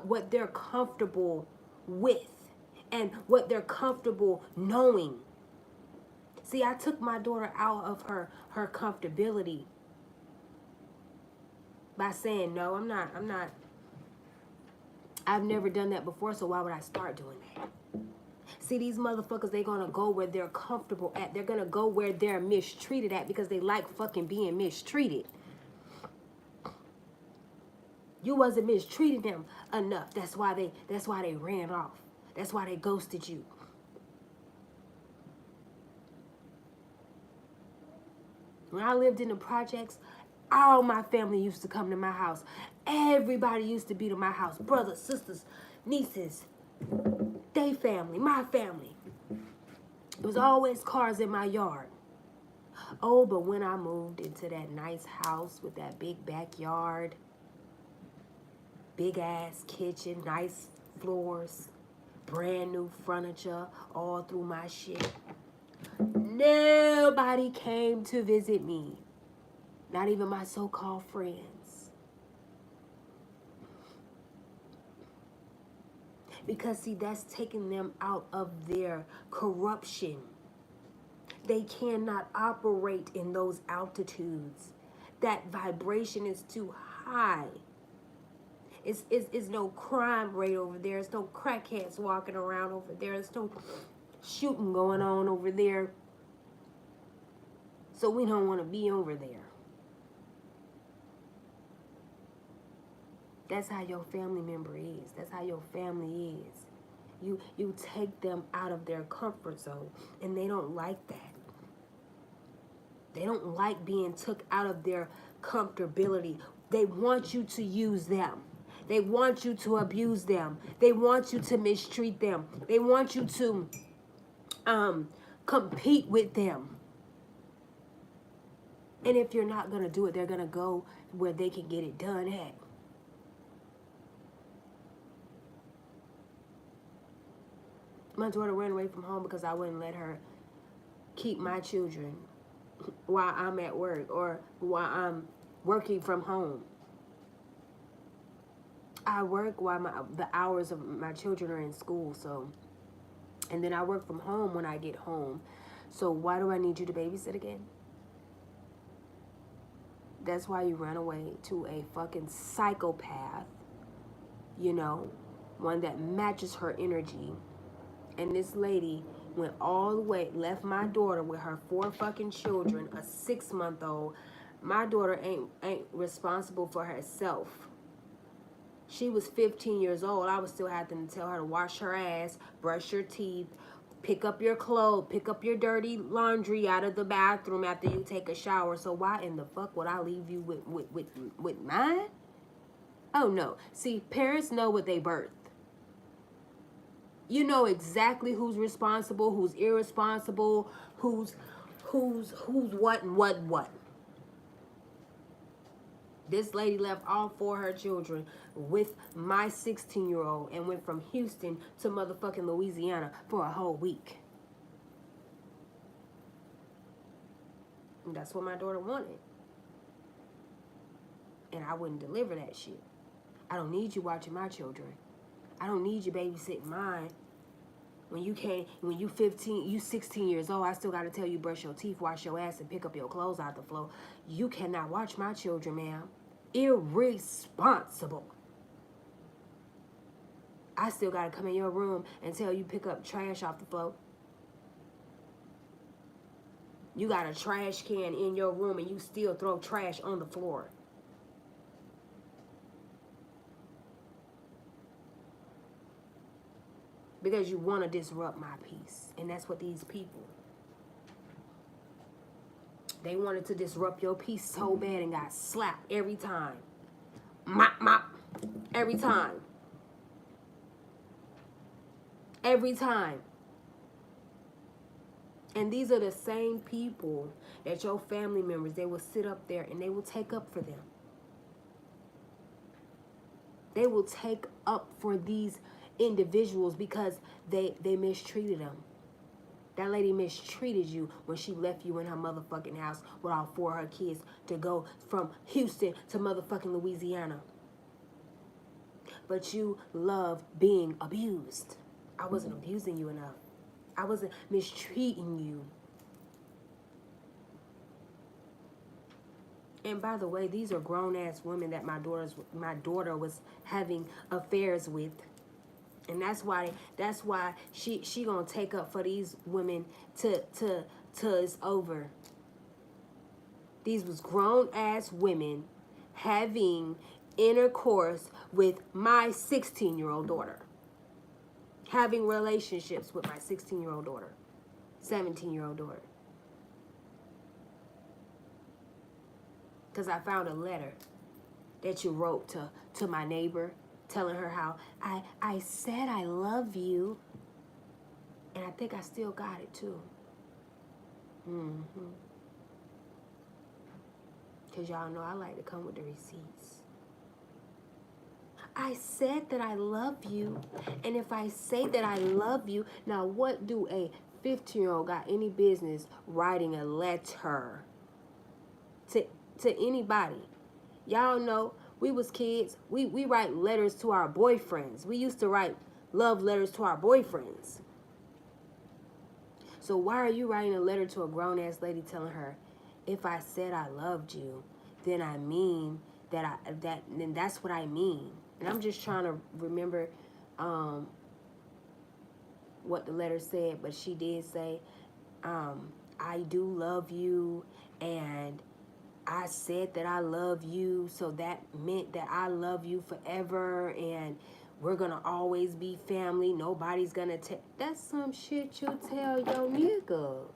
what they're comfortable with and what they're comfortable knowing. See, I took my daughter out of her comfortability by saying, no, I'm not. I've never done that before, so why would I start doing that? See, these motherfuckers, they're going to go where they're comfortable at. They're going to go where they're mistreated at because they like fucking being mistreated. You wasn't mistreating them enough. That's why they ran off. That's why they ghosted you. When I lived in the projects, all my family used to come to my house. Everybody used to be to my house. Brothers, sisters, nieces. They family, my family. It was always cars in my yard. Oh, but when I moved into that nice house with that big backyard, big ass kitchen, nice floors, brand new furniture all through my shit, nobody came to visit me. Not even my so-called friends. Because see, that's taking them out of their corruption. They cannot operate in those altitudes. That vibration is too high. It's no crime rate over there. There's no crackheads walking around over there. There's no shooting going on over there. So we don't want to be over there. That's how your family member is. That's how your family is. You take them out of their comfort zone, and they don't like that. They don't like being took out of their comfortability. They want you to use them. They want you to abuse them. They want you to mistreat them. They want you to compete with them. And if you're not going to do it, they're going to go where they can get it done at. My daughter ran away from home because I wouldn't let her keep my children while I'm at work or while I'm working from home. I work while the hours of my children are in school, so, and then I work from home when I get home. So why do I need you to babysit again? That's why you ran away to a fucking psychopath, you know, one that matches her energy. And this lady went all the way, left my daughter with her 4 fucking children, a 6-month-old. My daughter ain't responsible for herself. She was 15 years old. I was still having to tell her to wash her ass, brush your teeth, pick up your clothes, pick up your dirty laundry out of the bathroom after you take a shower. So why in the fuck would I leave you with mine? Oh no. See, parents know what they birth. You know exactly who's responsible, who's irresponsible, who's what and what. This lady left all 4 of her children with my 16-year-old and went from Houston to motherfucking Louisiana for a whole week. And that's what my daughter wanted. And I wouldn't deliver that shit. I don't need you watching my children. I don't need you babysitting mine. When you 15, you 16 years old, I still got to tell you brush your teeth, wash your ass, and pick up your clothes out the floor. You cannot watch my children, ma'am. Irresponsible. I still got to come in your room and tell you pick up trash off the floor. You got a trash can in your room and you still throw trash on the floor. Because you want to disrupt my peace. And that's what these people. They wanted to disrupt your peace so bad and got slapped every time. Mop, mop. Every time. Every time. And these are the same people that your family members, they will sit up there and they will take up for them. They will take up for these individuals because they mistreated them. That lady mistreated you when she left you in her motherfucking house with all 4 of her kids to go from Houston to motherfucking Louisiana. But you love being abused. I wasn't abusing you enough. I wasn't mistreating you. And by the way, these are grown-ass women that my daughter was having affairs with. And that's why she gonna take up for these women till it's over. These was grown-ass women having intercourse with my 16-year-old daughter. Having relationships with my 16-year-old daughter, 17-year-old daughter. Because I found a letter that you wrote to my neighbor telling her how I said I love you. And I think I still got it too. Because y'all know I like to come with the receipts. I said that I love you. And if I say that I love you, now what do a 15-year-old got any business writing a letter to anybody? Y'all know we was kids. We write letters to our boyfriends. We used to write love letters to our boyfriends. So why are you writing a letter to a grown-ass lady telling her, if I said I loved you, then I mean then that's what I mean. And I'm just trying to remember what the letter said, but she did say, I do love you, and I said that I love you, so that meant that I love you forever, and we're gonna always be family. Nobody's gonna tell. That's some shit you tell your nigga.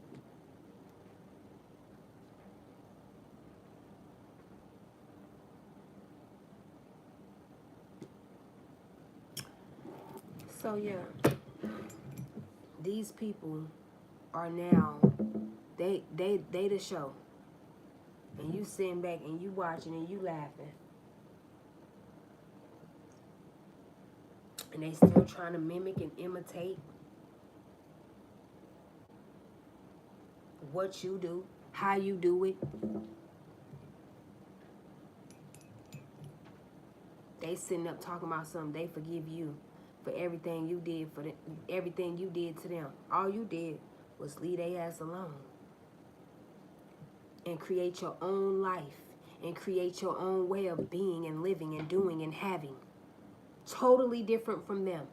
So yeah, these people are now they the show, and you sitting back and you watching and you laughing, and they still trying to mimic and imitate what you do, how you do it. They sitting up talking about something. They forgive you for everything you did for them, everything you did to them. All you did was leave their ass alone and create your own life and create your own way of being and living and doing and having. Totally different from them.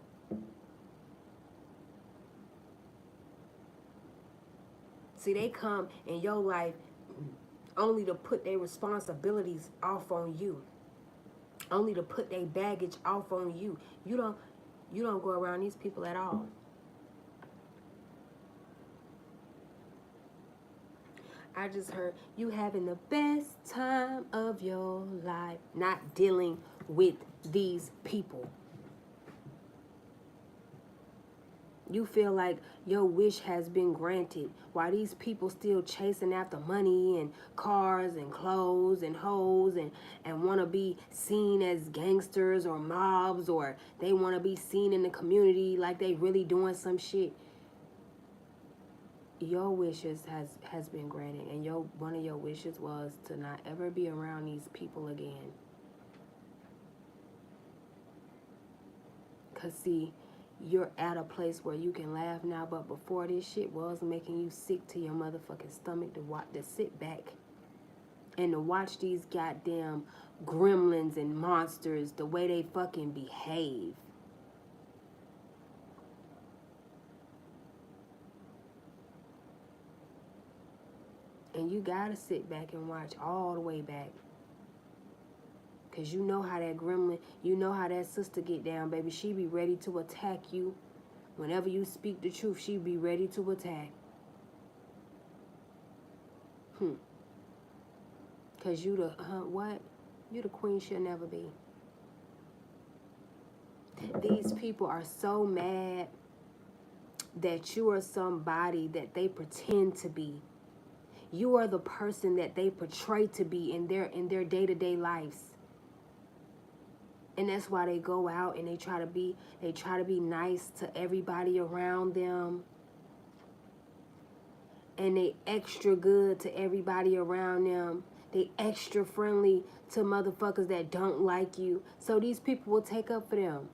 See, they come in your life only to put their responsibilities off on you. Only to put their baggage off on you. You don't go around these people at all. I just heard you having the best time of your life, not dealing with these people. You feel like your wish has been granted while these people still chasing after money and cars and clothes and hoes and want to be seen as gangsters or mobs, or they want to be seen in the community like they really doing some shit. Your wishes has been granted, and one of your wishes was to not ever be around these people again. Cause see, you're at a place where you can laugh now, but before this shit was making you sick to your motherfucking stomach to sit back and to watch these goddamn gremlins and monsters the way they fucking behave. And you gotta sit back and watch all the way back. Cause you know how that gremlin, you know how that sister get down, baby. She be ready to attack you. Whenever you speak the truth, she be ready to attack. Cause you the, what? You the queen she'll never be. These people are so mad that you are somebody that they pretend to be. You are the person that they portray to be in their day-to-day lives. And that's why they go out and they try to be nice to everybody around them. And they extra good to everybody around them. They extra friendly to motherfuckers that don't like you. So these people will take up for them.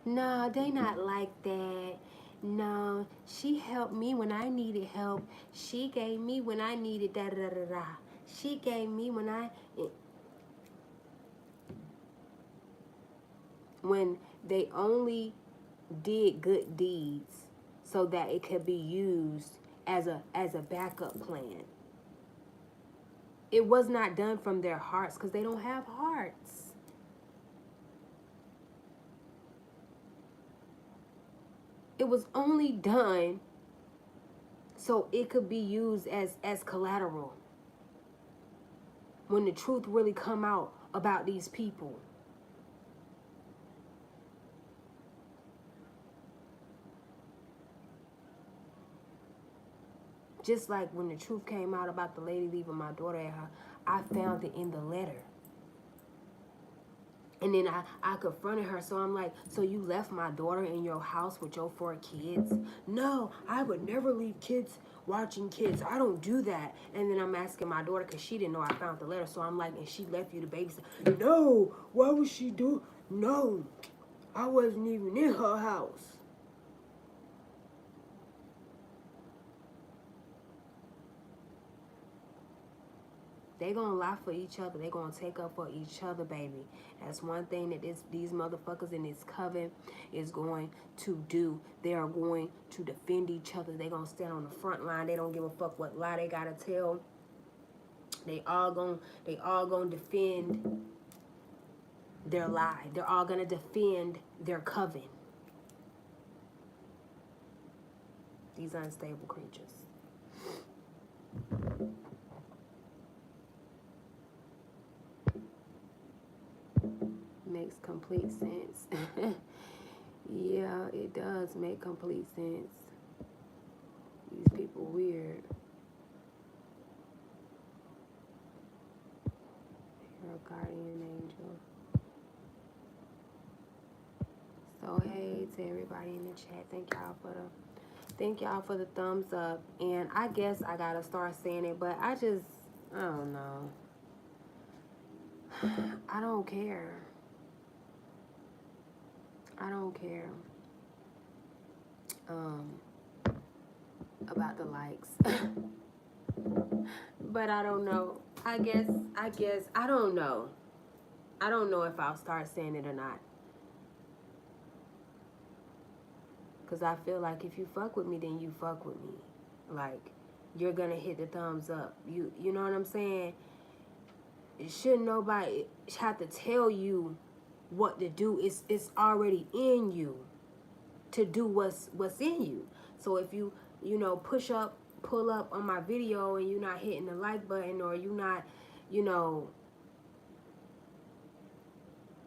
Nah, they not like that. No, she helped me when I needed help. She gave me when I needed da da da da. She gave me when they only did good deeds so that it could be used as a backup plan. It was not done from their hearts because they don't have hearts. It was only done so it could be used as collateral when the truth really come out about these people. Just like when the truth came out about the lady leaving my daughter at her, I found it in the letter. And then I confronted her. So I'm like, so you left my daughter in your house with your 4 kids? No, I would never leave kids watching kids. I don't do that. And then I'm asking my daughter because she didn't know I found the letter. So I'm like, and she left you to babysit? No, why would she do? No, I wasn't even in her house. They gonna lie for each other. They gonna take up for each other, baby. That's one thing that these motherfuckers in this coven is going to do. They are going to defend each other. They gonna stand on the front line. They don't give a fuck what lie they gotta tell. They all gonna defend their lie. They're all gonna defend their coven. These unstable creatures. Makes complete sense. Yeah, it does make complete sense. These people weird. You're a guardian angel. So hey to everybody in the chat. Thank y'all for the thumbs up. And I guess I gotta start saying it, but I don't know. I don't care. I don't care about the likes. But I don't know. I guess I don't know. I don't know if I'll start saying it or not. Cause I feel like if you fuck with me, then you fuck with me. Like, you're gonna hit the thumbs up. You know what I'm saying? Shouldn't nobody have to tell you what to do. It's already in you to do what's in you. So if you pull up on my video and you're not hitting the like button, or you not,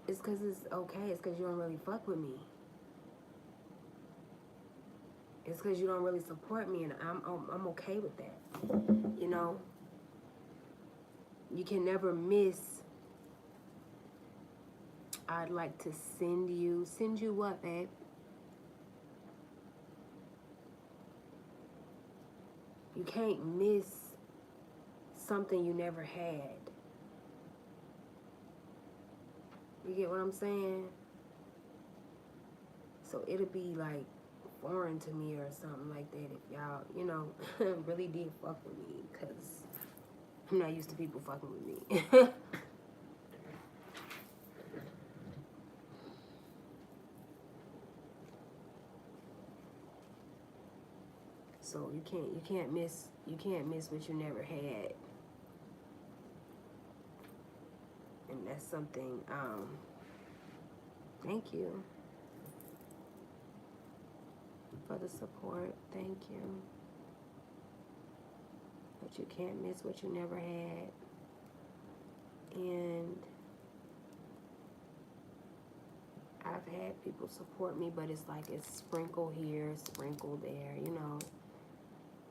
it's because it's okay. It's because you don't really fuck with me. It's because you don't really support me, and I'm okay with that. You can never miss. I'd like to send you what, babe? You can't miss something you never had. You get what I'm saying? So it'll be like foreign to me or something like that if y'all, really did fuck with me, because I'm not used to people fucking with me. So you can't miss what you never had. And that's something, thank you for the support. Thank you. But you can't miss what you never had. And I've had people support me, but it's like it's sprinkle here, sprinkle there,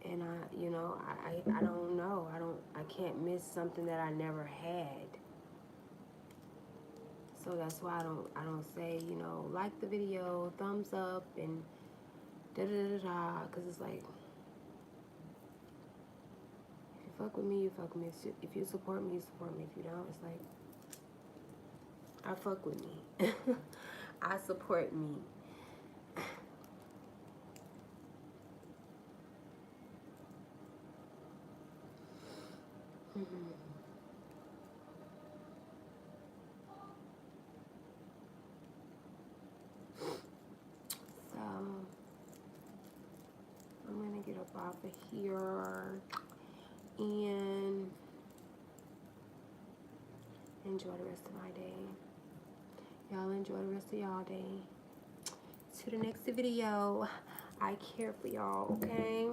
And I don't know. I can't miss something that I never had. So that's why I don't say, like the video, thumbs up, and da-da-da-da, because it's like, if you fuck with me, you fuck with me. If you support me, you support me. If you don't, it's like, I fuck with me. I support me. So, I'm going to get up off of here and enjoy the rest of my day. Y'all enjoy the rest of y'all day. To the next video. I care for y'all, okay?